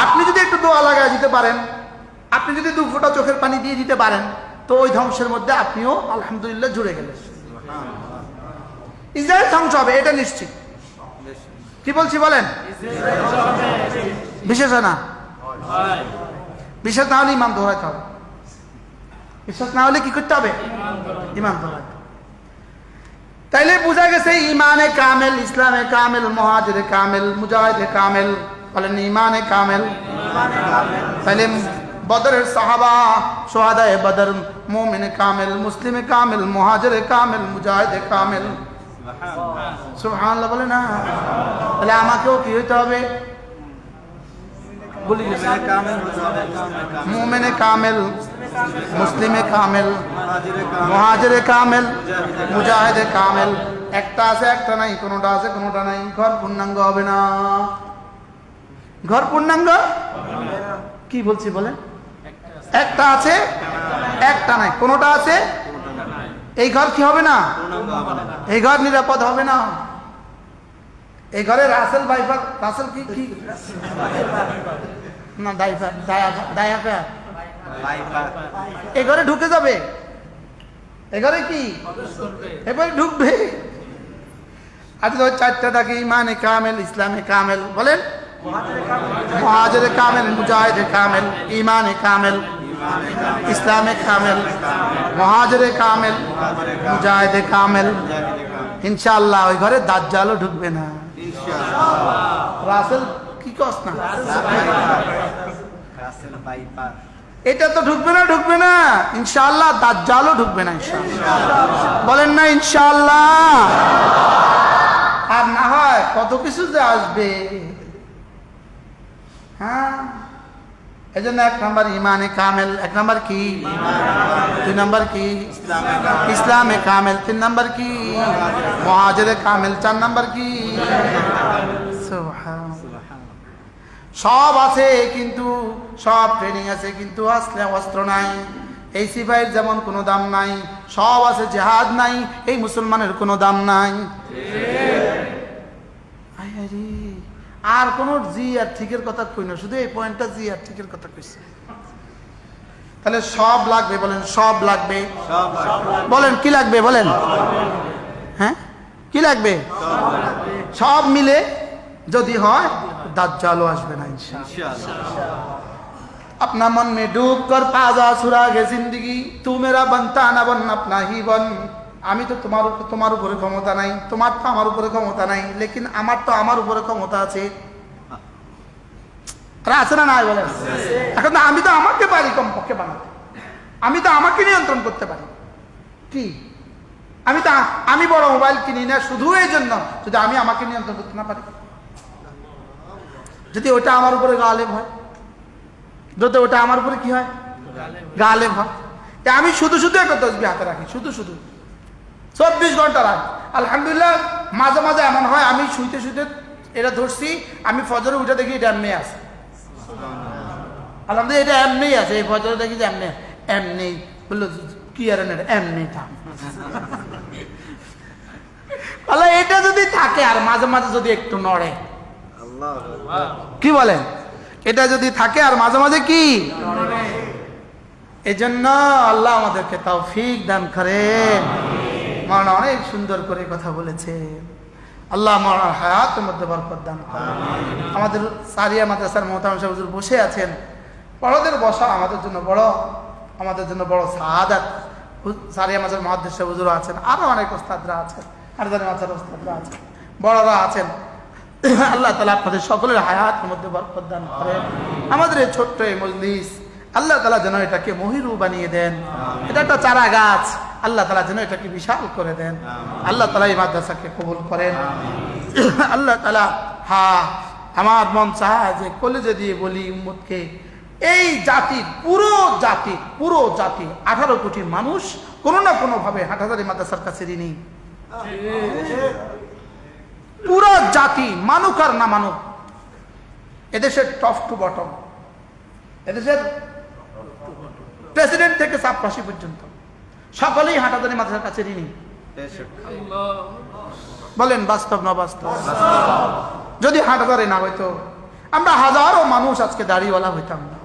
আপনি যদি একটু দোয়া লাগায় দিতে পারেন, আপনি যদি 2 ফোঁটা চোখের পানি দিয়ে দিতে পারেন, তো ওই ধ্বংসের মধ্যে আপনিও আলহামদুলিল্লাহ জুড়ে গেলেন। ইসরায়েল ধ্বংস হবে, এটা নিশ্চিত। কি বলছি বলেন? বিশেষ না, বিশ্বাস না হলে ইমান ধরাইতে হবে। বিশ্বাস না হলে কি করতে হবে? ইমান ধরাইতে। তাইলে বোঝা গেছে ইমানে কামেল, ইসলামে কামেল, মুহাজিরে কামেল, মুজাহিদে কামেল। বলেন ইমানে কামেল। তাইলে বদরের সাহাবা, শুহাদায়ে বদর, মুমিনে কামেল, মুসলিমে কামেল, মুহাজিরে কামেল, মুজাহিদে কামেল। সুবহানাল্লাহ বলে না? তাহলে আমাকেও কি হইতে হবে? বলি মুমিনে কামেল, মুসলিমে কামেল, মুহাজিরে কামেল, মুজাহিদে কামেল। একটা আছে একটা নাই, কোনোটা আছে কোনোটা নাই। ঘর পূর্ণাঙ্গ হবে না। ঘর পূর্ণাঙ্গ কি বলছি বলেন? একটা আছে একটা নাই, কোনোটা আছে। এই ঘর কি হবে না? এই ঘর নিরাপদ হবে না। এই ঘরে রাসেল বাইফার, রাসেল কি কি না ডাইফার, ডায়াফার, এই ঘরে ঢুকে যাবে। এই ঘরে কি এবারে ঢুকবে। আচ্ছা ওই 4টা ডাকে ইমানে কামেল, ইসলামে কামেল। বলেন মুহাজিরে কামেল, মুজাহিদে কামেল, ইমানে কামেল, ইসলামে কামেল, মুহাজিরে কামেল, মুজাহিদে কামেল। ইনশাআল্লাহ ওই ঘরে দাজ্জালও ঢুকবে না। রাসেল কি কস না? এটা তো ঢুকবে না ইনশাআল্লাহ। দাজ্জালও ঢুকবে না ইনশাআল্লাহ। বলেন না ইনশাআল্লাহ। আর না হয় কত কিছু যে আসবে। হ্যাঁ, এই জন্য 1 নাম্বার ইমানে কামেল। 1 নাম্বার কি? 2 নাম্বার কি? ইসলামে কামেল। 3 নাম্বার কি? মুহাজিরে কামেল। 4 নাম্বার কি? সব আছে কিন্তু, সব ট্রেনিং আছে কিন্তু আসলে অস্ত্র নাই। এই সিপাহীর যেমন কোনো দাম নাই, সব আছে জিহাদ নাই, এই মুসলমানের কোনো দাম নাই। আর কোন জি আর ঠিকের কথা কই না, শুধু এই পয়েন্টটা জি আর ঠিকের কথা কইছে। তাহলে সব লাগবে, বলেন সব লাগবে। বলেন কি লাগবে? বলেন হ্যাঁ কি লাগবে? সব মিলে যদি হয় দাজ্জালও আসবে না ইনশাআল্লাহ। अपना मन में डूब कर पाजा सुरागे जिंदगी, तू मेरा बनता ना बन अपना ही बन। আমি তো তোমার উপরে ক্ষমতা নাই, তোমার তো আমার উপরে ক্ষমতা নাই, লেকিন আমার তো আমার উপরে ক্ষমতা আছে। আছে না নাই বলেন? এখন আমি তো আমাকে পারি কমপক্ষে বানাতে, আমি তো আমাকে নিয়ন্ত্রণ করতে পারি। কি আমি বড় মোবাইল কিনি না শুধু এই জন্য যদি আমি আমাকে নিয়ন্ত্রণ করতে না পারি। যদি ওটা আমার উপরে গালেব হয়, যদি ওটা আমার উপরে কি হয় গালেব হয়, আমি শুধু একটা তসবিহ হাতে রাখি, শুধু 24 ঘন্টা রাখি। আলহামদুলিল্লাহ মাঝে মাঝে এমন হয় আমি শুইতে এটা ধরছি, আমি ফজরে উঠে দেখি এটা এমনি আছে। আলহামদুলিল্লাহ এটা এমনি আছে। এই ফজরে দেখি যে এমনি বললো কি আর এমনি থাম। এটা যদি থাকে আর মাঝে মাঝে যদি একটু নড়ে, কি বলেন? এটা যদি থাকে আর মাঝে মাঝে কি, এজন্য আল্লাহ আমাদেরকে তৌফিক দান করেন। মাওলানা অনেক সুন্দর করে কথা বলেছে। আল্লাহ মাওলানার হায়াতের মধ্যে বরকত দান করেন। আমাদের সারিয়া মাদ্রাসার মোহতারাম সাহেব হুজুর বসে আছেন। বড়দের বসা আমাদের জন্য বড় সাআদাত। সারিয়া মাদ্রাসার মুহাদ্দিস সাহেব হুজুর আছেন, আরো অনেক ওস্তাদরা আছেন, হারদানি মাদ্রাসার ওস্তাদরা আছেন, বড়রা আছেন। আল্লাহ তাআলা আপনাদের সকলের হায়াতের মধ্যে বরকত দান করেন। আমাদের এই ছোট্ট এই মজলিস আল্লাহ তাআলা যেন এটাকে মহিরু বানিয়ে দেন। এটা একটা চারা গাছ, আল্লাহ তাআলা যেন এটাকে বিশাল করে দেন। আল্লাহ তাআলা এই মাদ্রাসাকে কবুল করেন। আল্লাহ তাআলা, হ্যাঁ, আমার মন চায় যে কলেজে দিয়ে বলি উম্মতকে, এই জাতির পুরো জাতি 18 কোটি মানুষ কোনো না কোনো ভাবে হাটহাজারী মাদ্রাসার কাছে ঋণী। পুরো জাতি মানুক আর না মানুক, এদেশের টপ টু বটম, এদেশের প্রেসিডেন্ট থেকে চাপরাশি পর্যন্ত সকলেই হাটহাজারী মাদ্রাসার কাছে ঋণী। বলেন বাস্তব না বাস্তব? যদি হাটহাজারী না হইতো আমরা হাজারো মানুষ আজকে দাড়িওয়ালা হইতাম না,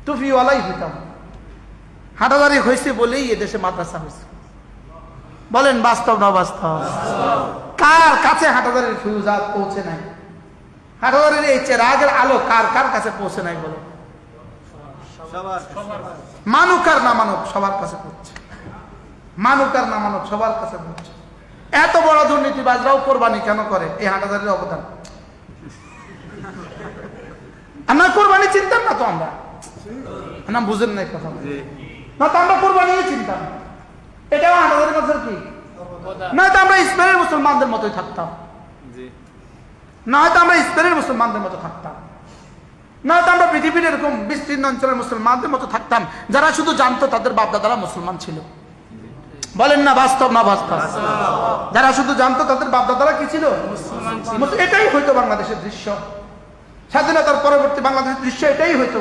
টুপিওয়ালাই হইতাম। হাটহাজারী হয়েছে বলেই এদেশে মাদ্রাসা হয়েছে। বলেন বাস্তব না বাস্তব? কার কাছে হাটহাজারীর ফিউজাত পৌঁছে নাই? হাটহাজারীর এই চেরাগের আলো কার কার কাছে পৌঁছে নাই? বলো। মানুক আর না মানুক সবার কাছে পৌঁছে, মানুক আর না মানুক সবার কাছে পৌঁছে। এত বড় দুর্নীতিবাজরাও কোরবানি কেন করে? এই হাটহাজারীর অবদান। আমরা কোরবানি চিনতাম না তো, আমরা না বুঝেন না কথা না তো, আমরা কোরবানি চিনতাম। এটাও হাটহাজারী মাদ্রাসার কি না, তো আমরা স্পেনের মুসলমানদের মতোই থাকতাম, না হয়তো আমরা স্পেনের মুসলমানদের মতো থাকতাম, না হয়তো আমরা পৃথিবীর এরকম বিস্তীর্ণ অঞ্চলের মুসলমানদের মতো থাকতাম যারা শুধু জানতো তাদের বাপদাদারা মুসলমান ছিল। বলেন না বাস্তব না বাস্তব? যারা শুধু জানতো তাদের বাপদাদারা কি ছিল? এটাই হয়তো বাংলাদেশের দৃশ্য, স্বাধীনতার পরবর্তী বাংলাদেশের দৃশ্য এটাই হয়তো।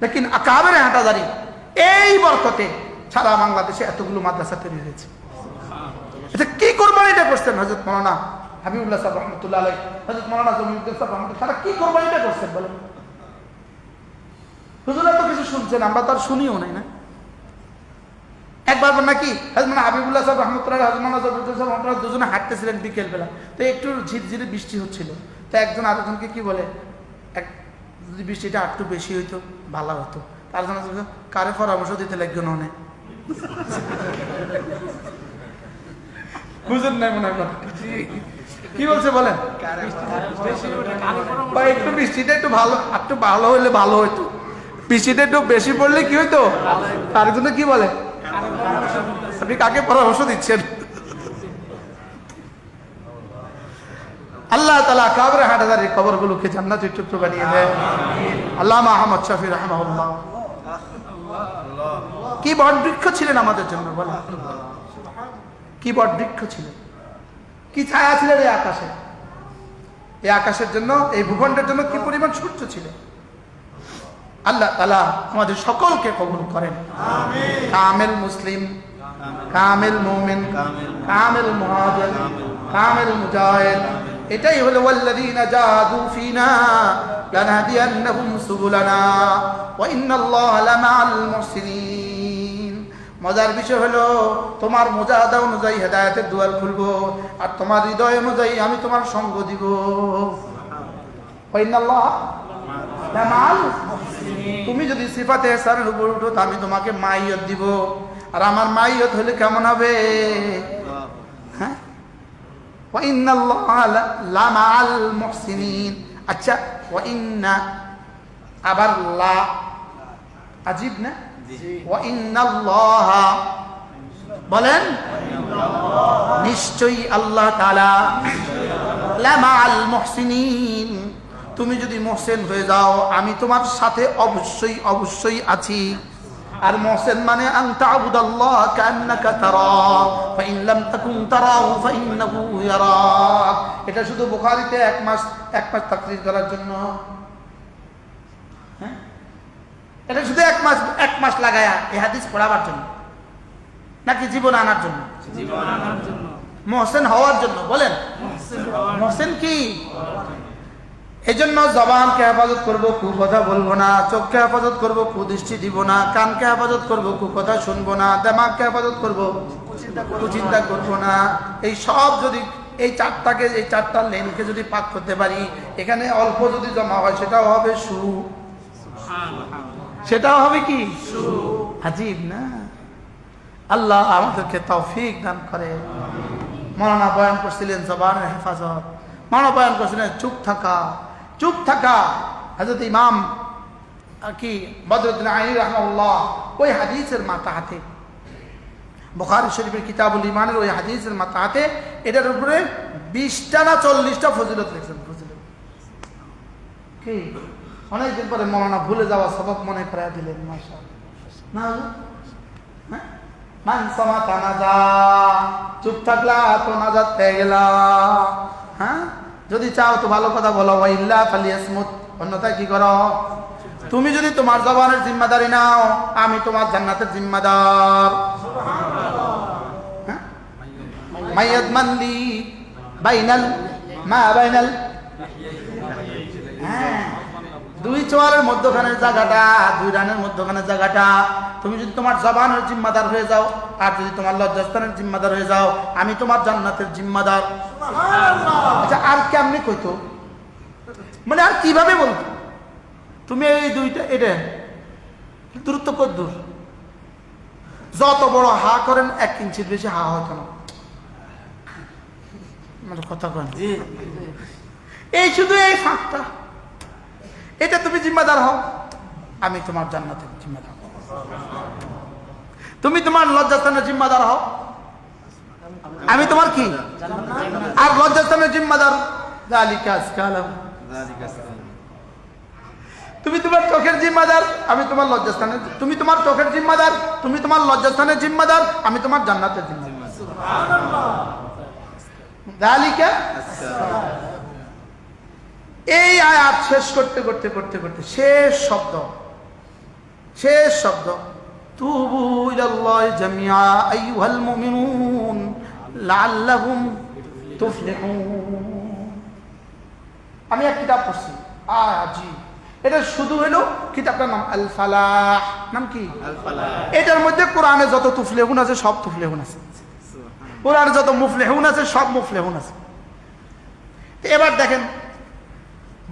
লেকিন আকাবেরে হাটহাজারী এই বরকতে সারা বাংলাদেশে এতগুলো মাদ্রাসা তৈরি হয়েছে। এটা কি কোরবানিটা করছেন হযরত মাওলানা হাবিবুল্লাহ সাহেব রাহমাতুল্লাহ আলাইহি, হযরত মাওলানা জমিউদ্দিন সাহেব রাহমাতুল্লাহ, তারা কি কোরবানিটা করছেন বলেন? হুজুরা তো কিছু শুনছেন, আমরা তো আর শুনিও নাই না। একবার নাকি হযরত মাওলানা হাবিবুল্লাহ সাহেব রাহমাতুল্লাহ আলাইহি, হযরত মাওলানা জমিউদ্দিন সাহেব রাহমাতুল্লাহ দুজনে হাঁটতেছিলেন বিকেল বেলা, তো একটু ঝিরঝিরে বৃষ্টি হচ্ছিল। তো একজন আরেকজনকে কি বলে, যদি বৃষ্টিটা একটু বেশি হইতো ভালো হতো। তার জন্য কারে পরামর্শ দিতে লাগবে না, বুঝেন নাই মনে হয় কি বলছে বলেন? একটু বৃষ্টিটা একটু ভালো হইলে ভালো হইতো, বৃষ্টিটা একটু বেশি পড়লে কি হইতো। তার জন্য কি বলে, আপনি কাকে পরামর্শ দিচ্ছেন? আল্লাহ তাআলা কাবরে হাটহাজারীর কবরগুলোকে জান্নাতের টুকরো বানিয়ে দেয়। আল্লামা আহমদ শফি রাহিমাহুল্লাহ কি বট বৃক্ষ ছিলেন আমাদের জন্য, বলেন কি বট বৃক্ষ ছিলেন, কি ছায়া ছিলেন এই আকাশে। এই আকাশের জন্য, এই ভূখণ্ডের জন্য কি পরিমাণ সূর্য ছিল। আল্লাহ তাআলা আমাদের সকলকে কবুল করেন। কামেল মুসলিম, কামেল মুমিন, কামেল মুহাজির, কামেল মুজাহিদ। এটাই হলো ওয়াল্লাযীনা জাহাদু ফিনা লানাহদিয়ান্নাহুম সুবুলানা ওয়া ইন্নাল্লাহা লামাআল মুহসিনিন। মজার বিষয় হলো তোমার মুজাহাদা অনুযায়ী হেদায়েতের দুয়ার খুলবো, আর তোমার হৃদয় অনুযায়ী আমি তোমার সঙ্গ দিব। ওয়া ইন্নাল্লাহা লামাআল মুহসিনিন। তুমি যদি সিফাতে ইহসানের উপর উঠো তো আমি তোমাকে মাইয়ত দিব। আর আমার মাইয়ত হলে কেমন হবে? হ্যাঁ, ওয়া ইন্নাল্লাহা লামাআল মুহসিনিন। আচ্ছা, ওয়া ইন্না আবার লা, আজীব না? ওয়া ইন্নাল্লাহা বলেন, নিশ্চয়ই আল্লাহ তাআলা লামাআল মুহসিনিন। তুমি যদি মুহসিন হয়ে যাও আমি তোমার সাথে অবশ্যই অবশ্যই আছি। আর মুহসিন মানে আন তা'বুদাল্লাহ কান্নাকা তারা ফা ইন লাম তাকুন তারাহু ফা ইন্নাহু ইয়ারাক। এটা শুধু বুখারীতে এক মাস তাকরীর করার জন্য। হ্যাঁ, এটা শুধু এক মাস লাগায়া এই হাদিস পড়াবার জন্য, নাকি জীবন আনার জন্য? জীবন আনার জন্য, মুহসিন হওয়ার জন্য। বলেন মুহসিন কি? এই জন্য জবানকে হেফাজত করবো, কুকথা বলবো না। চোখকে হেফাজত করবো, কুদৃষ্টি দিব না। কানকে হেফাজত করবো, কুকথা শুনবো না। দিমাগকে হেফাজত করবো, কুচিন্তা করবো না। এই সব যদি এই চারটা লেনকে যদি পাক করতে পারি, এখানে অল্প যদি জমা হয় সেটাও হবে সেটাও হবে কি আজীব না? আল্লাহ আমাদেরকে তৌফিক দান করে। মাওলানা বয়ান করছিলেন জবানের হেফাজত, মাওলানা বয়ান করছিলেন চুপ থাকা। হযরত ইমাম কি বদরুদ্দিন আইনি রাহমাহুল্লাহ ওই হাদিসের মাতাহাতে, বুখারী শরীফের কিতাবুল ঈমানের ওই হাদিসের মাতাহাতে এটার উপরে 20টা না 40টা ফজিলত লিখছেন। ফজিলত কি অনেকদিন পরে মাওলানা ভুলে যাওয়া সবক মনে করায় দিলেন। মাশাআল্লাহ না হ্যাঁ, মান সামাতা নাজা, চুপ থাকলা তো নাজাত পেয়ে গেলা। হ্যাঁ, যদি চাও তো ভালো কথা বলো, ওয়াইল্লা ফালিয়াসমুত, অন্যথায় কি করো? তুমি যদি তোমার জবানের জিম্মাদারি নাও, আমি তোমার জান্নাতের জিম্মাদার। হ্যাঁ, মাইয়াদমান লি বাইনাল মা বাইনাল, হ্যাঁ, দুই চোয়ালের মধ্যখানের জায়গাটা, দুই রানের মধ্যখানের জায়গাটা, তুমি যদি তোমার জবানের জিম্মাদার হয়ে যাও, আর যদি তোমার লজ্জাস্থানের জিম্মাদার হয়ে যাও, আমি তোমার জান্নাতের জিম্মাদার। আচ্ছা, আর কেমনি কইতো, মানে আর কিভাবে বলতো? তুমি এই দুইটা, এটা দূরত্ব কত দূর? যত বড় হা করেন 1 ইঞ্চির বেশি হা হতো না। মানে কথা কন, এই শুধু এই ফাঁকটা, এটা তুমি জিম্মাদার হও, আমি তোমার জান্নাতের জিম্মাদার। তুমি তোমার লজ্জাস্থানের জিম্মাদার হও, আমি তোমার কি? আর লজ্জাস্থানের জিম্মাদার যালিকা আসকালাম। তুমি তোমার চোখের জিম্মাদার, আমি তোমার লজ্জাস্থানের। তুমি তোমার চোখের জিম্মাদার, তুমি তোমার লজ্জাস্থানের জিম্মাদার, আমি তোমার জান্নাতের জিম্মাদার। যালিকা এই আয়াত শেষ করতে করতে করতে করতে শেষ শব্দ তুবু ইলাল্লাহি জামিআ আইয়ুহাল মুমিনুন লাআল্লাকুম তুফলিহুন। আমি এক কিতাব পড়ছি আজি, এটা শুধু হলো কিতাবটার নাম আল ফালাহ। নাম কি? আল ফালাহ। এটার মধ্যে কোরআনে যত তুফলিহুন আছে সব তুফলিহুন আছে, কোরআনে যত মুফলিহুন আছে সব মুফলিহুন আছে। এবার দেখেন,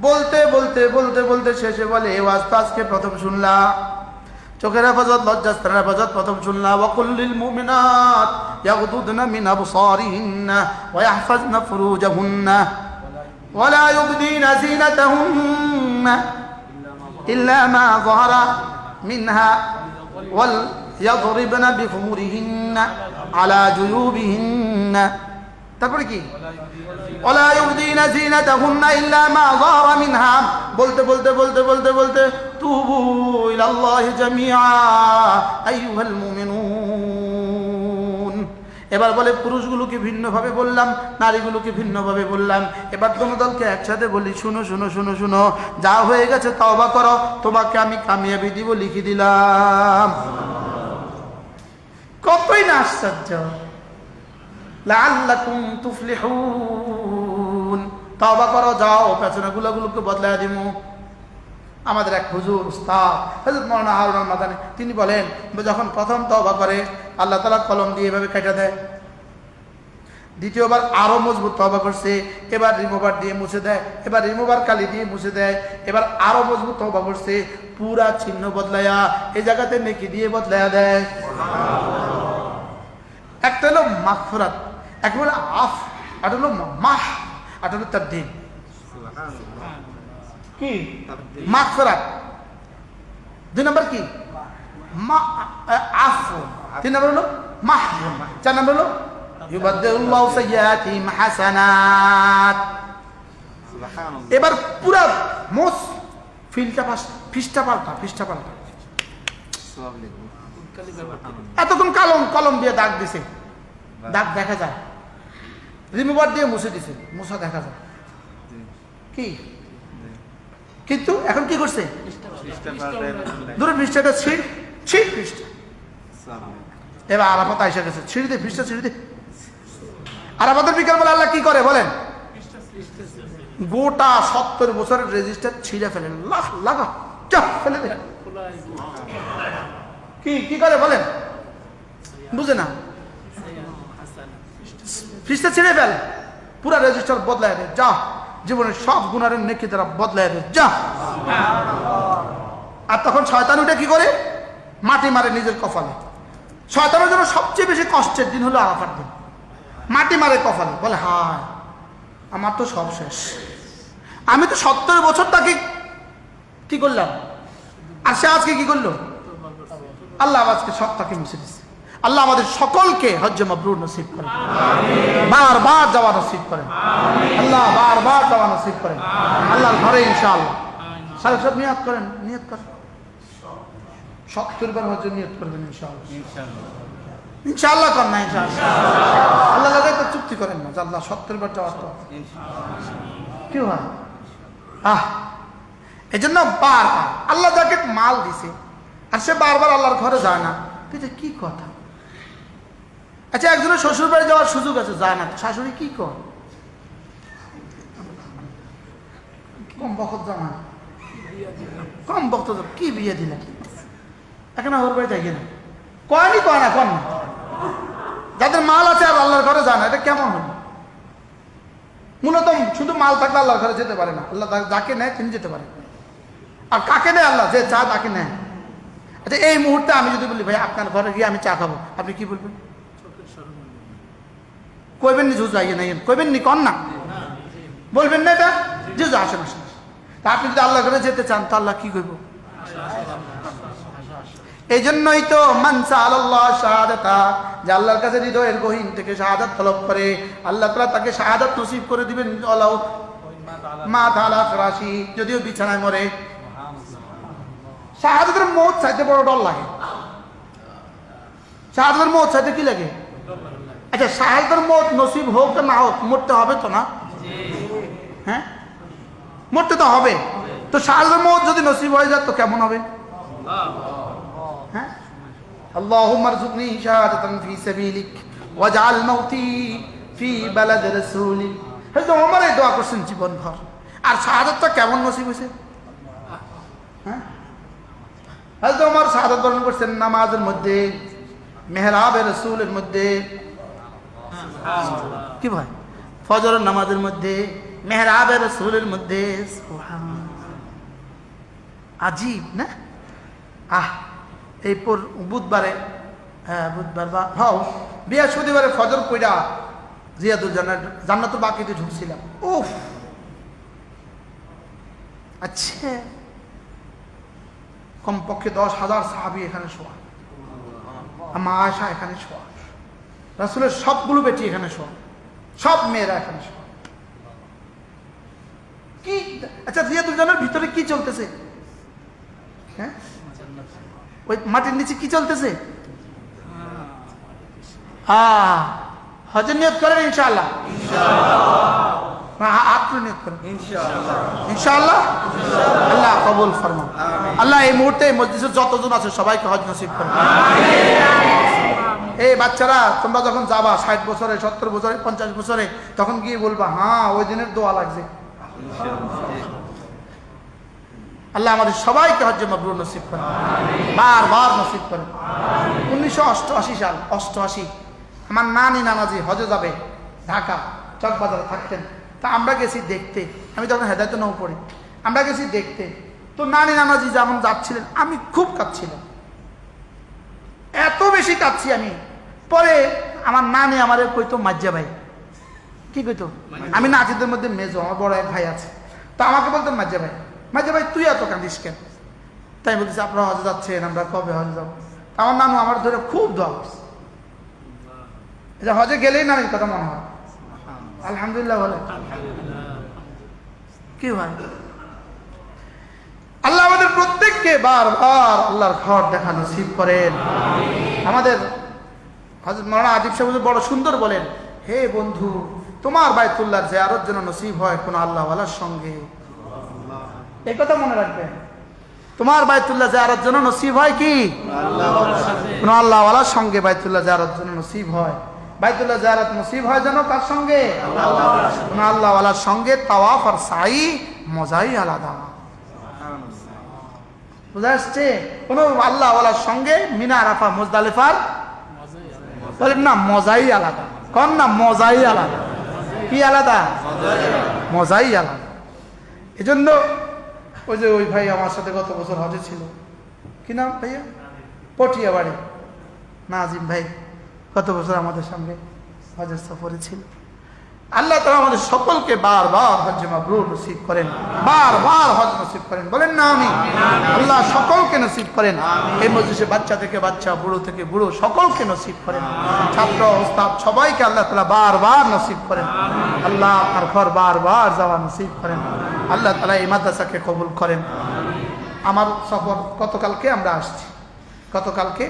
বলতে বলতে বলতে বলতে শেষে বলে এই ওয়াজ তো আজকে প্রথম শুনলাম, চোখের হেফাজত, লজ্জাস্থানের হেফাজত প্রথম শুনলাম। ওয়াকুল্লিল মুমিনাত ইয়াগদুদনা মিন আবসারিহিন্না ওয়া ইয়াহফাজনা ফুরুজাহুন্না ওয়া লা ইউবদিনা যিনাতাহুন্না ইল্লা মা যাহারা মিনহা ওয়াল ইয়াদরিবনা বিখুমুরিহিন্না আলা জুয়ুবিহিন্না। তারপরে কি? ওয়ালা ইউবদিনা যিনাতাহুন্না ইল্লা মা যাহারা মিনহা। বলতে বলতে বলতে বলতে বলতে তুবু ইলাল্লাহি জামিআ আইয়ুহাল মুমিনুন। এবার বলে পুরুষগুলোকে ভিন্নভাবে বললাম, নারীগুলোকে ভিন্নভাবে বললাম। এবার দোনো দলকে একসাথে বলি, শুনো শুনো শুনো শুনো, যা হয়ে গেছে তওবা করো, তোমাকে আমি কামিয়াবি দিব, লিখে দিলাম। কতই না আশ্চর্য! লাআল্লাকুম তুফলিহুন, তওবা করো, যাও, পেছনে গুলোকে বদলায় দিব। আমাদের এক হুজুর উস্তাদ হযরত মাওলানা হারুন আল মাদানী, তিনি বলেন যখন প্রথম তওবা করে আল্লাহ তাআলা কলম দিয়ে এভাবে কেটে দেয়। দ্বিতীয়বার আরো মজবুত তওবা করছে, এবার রিমুভার দিয়ে মুছে দেয়, এবার রিমুভার কালি দিয়ে মুছে দেয়, এবার আরো মজবুত তওবা করছে, পুরা চিহ্ন বদলায়া এই জায়গাতে নেকি দিয়ে বদলায়া দেয়। একটা হলো মাগফিরাত, একটা হলো আফ, আর হলো মাহ, আর হলো তাবদীল। কি? মাগফিরাত। 2 নম্বর কি? আফু। 3 নম্বর হলো মাহফু। 4 নম্বর হলো ইউবাদদিলুল্লাহু সাইয়্যাতিহিম হাসানাত। এবার পুরা মোস পৃষ্ঠা পাল্টা। এতক্ষণ কলম দিয়ে দাগ দিছে, দাগ দেখা যায়, রিমুভার দিয়ে মুছে দিছে, মুছা দেখা যায়। কি? কিন্তু এখন কি করছে? দূরে পৃষ্ঠাটা ছিঁড় পৃষ্ঠা। এবার আরাফাত আইসা গেছে, ছিঁড়ে দে পৃষ্ঠা, ছিঁড়ে দে। আরাফাতের বিকাল বলে আল্লাহ কি করে বলেন? গোটা 70 বছরের রেজিস্টার ছিঁড়ে ফেলেন, লাগা যা ফেলে দে। কি করে বলেন, বুঝে না? ফিসটা ছিঁড়ে ফেল, পুরা রেজিস্টার বদলায় দে, যা জীবনের সব গুনার নেকি তারা বদলায় দে, যা। আর তখন শয়তান উঠে কি করে? মাটি মারে নিজের কপালে। শয়তানের জন্য সবচেয়ে বেশি কষ্টের দিন হলো আরাফার দিন। মাটি মারে কপালে, বলে হায় আমার তো সব শেষ, আমি তো 70 বছর তাকে কি করলাম, আর সে আজকে কি করলো? আল্লাহ আজকে সব তাকে মুছে দিচ্ছে। আল্লাহ আমাদের সকলকে হজ্জ মাবরুর নসিব করেন, বারবার যাওয়া নসিব করেন, আল্লাহ বারবার যাওয়া নসিব করেন আল্লাহর ঘরে ইনশাআল্লাহ। সাহেব সব নিয়ত করেন, নিয়ত করেন, 70 বার হজ্জ নিয়ত করবেন ইনশাআল্লাহ। ইনশাআল্লাহ করেন না, ইনশাআল্লাহ আল্লাহ লাগে তো চুক্তি করেন না যে আল্লাহ 70 বার যাওয়ার তো কি হয়। এই জন্য বারবার আল্লাহ যাকে মাল দিছে আর সে বারবার আল্লাহর ঘরে যায় না, এটা কি কথা? আচ্ছা, একজনের শ্বশুর বাড়ি যাওয়ার সুযোগ আছে, যায় না, শাশুড়ি কি কর? কম বকত জানা, কম বক্ত কি বিয়ে দিলেন এখন ওর বাড়ি যাই না, কয়নি কয় না, কন না। যাদের মাল আছে আর আল্লাহর ঘরে যায় না, এটা কেমন হল? মূলত শুধু মাল থাকলে আল্লাহর ঘরে যেতে পারে না। আল্লাহ যাকে নেয় তিনি যেতে পারেন, আর কাকে নেয় আল্লাহ যে চা তাকে নেয়। আচ্ছা, এই মুহূর্তে আমি যদি বলি ভাই আপনার ঘরে গিয়ে আমি চা খাবো, আপনি কি বলবেন? কইবেন নি ঝুঁজ আইয়ে নাই, কইবেন নি, কন না, বলবেন না এটা যে আসেন আসেন। তা আপনি যদি আল্লাহ ঘরে যেতে চান তো আল্লাহ কি করব? এই জন্যই তো মানসা আল্লাহ শাহাদাতা, যে আল্লাহর কাছে হৃদয়ের গহীন থেকে শাহাদাত তলব করে আল্লাহ তাআলা তাকে শাহাদাত নসিব করে দিবেন। আল্লাহ মা তাআলা ফরাশি, যদিও বিছানায় মরে। শাহাদাতের মওত চাইতে বড় ডর লাগে। শাহাদাতের মওত চাইতে কি লাগে? আচ্ছা, শাহাদাতের মওত নসিব হোক না হোক মরতে হবে তো না? হ্যাঁ, মরতে তো হবে। তো শাহাদাতের মওত যদি নসিব হয়ে যায় তো কেমন হবে? হ্যাঁ, আল্লাহুম্মা রযুকনি শাহাদাতান ফি সাবিলিক ওয়াজআল মাউতি ফি বালাদ রাসূলিক। হযরত ওমর এই দোয়া করছেন জীবন ভর। আর শাহাদাতটা কেমন নসিব হয়েছে? হ্যাঁ, হযরত ওমর শাহাদাত বরণ করছেন নামাজের মধ্যে, মেহরাবে রাসূলের মধ্যে, কি ভাই, ফজরের নামাজের মধ্যে, মেহরাবে রাসূলের মধ্যে। সুবহানাল্লাহ, আজীব না? এই বুধবারে, হ্যাঁ বুধবার বা হও বৃহস্পতিবারে ফজর পইরা জিয়াদুল জান্নাতুল বাকিতে ঢুকছিলাম। উফ, আচ্ছা, কমপক্ষে 10,000 সাহাবী এখানে শোয়া, মা আয়েশা এখানে শোয়া, রাসূলের সবগুলো বেটি এখানে শোয়া, সব মেয়েরা এখানে শোয়া। কি আচ্ছা, জিয়াদুল জান্নার ভিতরে কি চলতেছে? হ্যাঁ, ওই মাটির নিচে কি চলতেছে? হজের নিয়ত করেন ইনশাআল্লাহ, আপনি নিয়ত করেন ইনশাআল্লাহ। আল্লাহ কবুল ফরমান। আল্লাহ এই মুহূর্তে মসজিদের যতজন আছে সবাইকে হজ নসিব করেন। এই বাচ্চারা তোমরা যখন যাবা 60 বছরে, 70 বছরে, 50 বছরে, তখন গিয়ে বলবা হ্যাঁ ওই দিনের দোয়া লাগছে। আল্লাহ আমাদের সবাইকে হজ্জে মাবরুর নসিব করেন, বারবার নসিব করেন। 1988 সাল, 88, আমার নানি নানাজি হজে যাবে, ঢাকা চকবাজারে থাকতেন। তা আমরা গেছি দেখতে, আমি তখন হেদায়েত নৌ পড়ি, আমরা গেছি দেখতে। তো নানি নানাজি যেমন যাচ্ছিলেন আমি খুব কাঁদছিলাম, এত বেশি কাঁদছি আমি। পরে আমার নানি আমার কইতো মাজ্জা ভাই, কি কইতো, আমি নাচিদের মধ্যে মেজো, আমার বড় এক ভাই আছে, তো আমাকে বলতেন মাজ্জা ভাই, মাঝে ভাই তুই এত কাঁদিস কেন? তাই বলতেছি আপনারা হজে যাচ্ছেন, আমরা কবে হজে যাবো? আমার নানু আমার ধরে খুব দোয়া করছে। হজে গেলেই নানির কথা মনে হয়, আলহামদুলিল্লাহ বলে কি হয়। আল্লাহ আমাদের প্রত্যেককে বারবার আল্লাহর ঘর দেখা নসিব করেন। আমাদের হযরত মাওলানা আদিব সাহেব বড় সুন্দর বলেন, হে বন্ধু, তোমার বাইতুল্লাহর জিয়ারত যেন নসিব হয় কোন আল্লাহওয়ালার সঙ্গে। এই কথা মনে রাখবেন, তোমার বাইতুল্লাহ জিয়ারত যেন নসিব হয় কি কোন আল্লাহওয়ালার সঙ্গে, বাইতুল্লাহ জিয়ারত যেন নসিব হয়। বাইতুল্লাহ জিয়ারত নসিব হয় যেন কার সঙ্গে? আল্লাহওয়ালার সঙ্গে তাওয়াফ আর সাই মজাই আলাদা। বুঝা আসছে? কোন আল্লাহওয়ালার সঙ্গে মিনা আরাফা মুজদালিফার বলেন না মজাই আলাদা, কন না মজাই আলাদা। কি আলাদা? মজাই আলাদা। এজন্য ওই যে ওই ভাই আমার সাথে গত বছর হজে ছিল, কি নাম ভাইয়া? পটিয়া বাড়ি নাজিম ভাই গত বছর আমাদের সঙ্গে হজের সফরে ছিল। আল্লাহ তাআলা আমাদের সকলকে বারবার হজ মাবরুর নসিব করেন, বারবার হজ নসিব করেন, বলেন না আমিন। আল্লাহ সকলকে নসিব করেন, এই মজলিসে বাচ্চা থেকে বাচ্চা, বুড়ো থেকে বুড়ো সকলকে নসিব করেন, ছাত্র ওস্তাদ সবাইকে আল্লাহ তাআলা বারবার নসিব করেন। আল্লাহ আপনার ঘর বারবার যাওয়া নসিব করেন। আল্লাহ তাআলা এই মাদ্রাসাকে কবুল করেন। আমার সফর গতকালকে আমরা আসছি, গতকালকে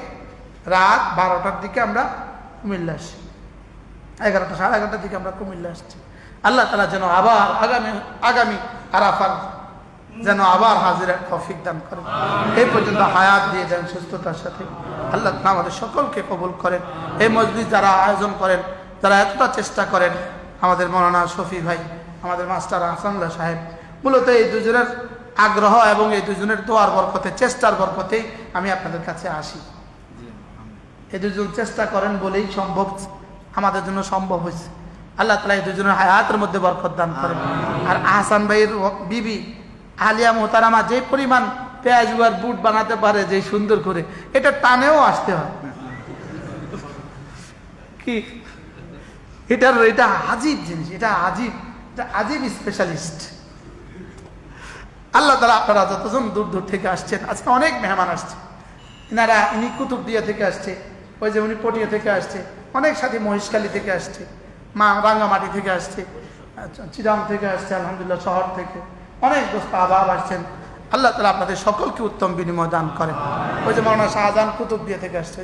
রাত 12টার দিকে আমরা কুমিল্লা আসছি, 11টা সাড়ে 11টার দিকে আমরা কুমিল্লা আসছি। আল্লাহ তাআলা যেন আবার আগামী আরাফার যেন আবার হাজিরার তৌফিক দান করেন, এই পর্যন্ত হায়াত দিয়ে যান সুস্থতার সাথে। আল্লাহ তাআলা আমাদের সকলকে কবুল করেন। এই মজলিস যারা আয়োজন করেন, যারা এতটা চেষ্টা করেন, আমাদের মৌলানা শফি ভাই, আমাদের মাস্টার হাসানুল্লাহ সাহেব, মূলত এই দুজনের আগ্রহ এবং এই দুজনের দোয়ার বরকতে, চেষ্টার বরকতেই আমি আপনাদের কাছে আসি। এই দুজন চেষ্টা করেন বলেই সম্ভব, আমাদের জন্য সম্ভব হয়েছে। আল্লাহ তাআলা এই দুজনের হায়াতের মধ্যে বরকত দান করেন। আর আহসান ভাইয়ের বিবি আলিয়া মোহতারামা যে পরিমাণ পেঁয়াজ আর বুট বানাতে পারে, যে সুন্দর করে, এটা টানেও আসতে হয় কি, এটা আজীব জিনিস, এটা আজীব স্পেশালিস্ট। আল্লাহ তাআলা আপনারা যতজন দূর দূর থেকে আসছেন, আজকে অনেক মেহমান আসছে, ইনি কুতুবদিয়া থেকে আসছে, ওই যে উনি পটিয়া থেকে আসছে, অনেক সাথী মহিষকালী থেকে আসছে, রাঙ্গামাটি থেকে আসছে, চিরাং থেকে আসছে, আলহামদুলিল্লাহ শহর থেকে অনেক দোস্ত আবাব আসছেন। আল্লাহ তাআলা আপনাদের সকলকে উত্তম বিনিময় দান করেন। ওই যে মৌলানা শাহজাহান কুতুবদিয়া থেকে আসছে,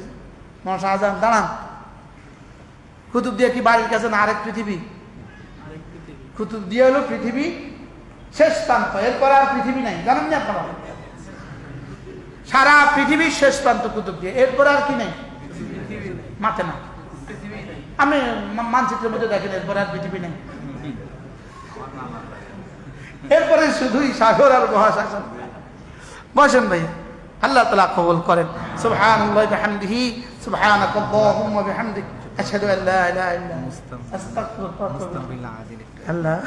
মৌলানা শাহজাহান দাঁড়ান। কুতুবদিয়া কি বাড়ির কাছে না আরেক পৃথিবী? কুতুবদিয়া হলো পৃথিবী শেষ প্রান্ত, এরপর আর পৃথিবী নাই, জানেন না আপনারা? সারা পৃথিবীর শেষ প্রান্ত কুতুবদিয়া, এরপর আর কি নেই? মাঠে না, আমি মানচিত্রের মধ্যে দেখেন, এরপর আর পৃথিবী নেই, এরপরে শুধুই সাগর আর মহাসাগর। বসেন ভাই, আল্লাহ তাআলা কবুল করেন। সুবহানাল্লাহি ওয়া বিহামদিহি, সুবহানাকাল্লাহুম্মা ওয়া বিহামদিক, আশহাদু আল্লা ইলাহা ইল্লা আনতা, আস্তাগফিরুকা ওয়া আতুবু ইলাইক। আল্লাহ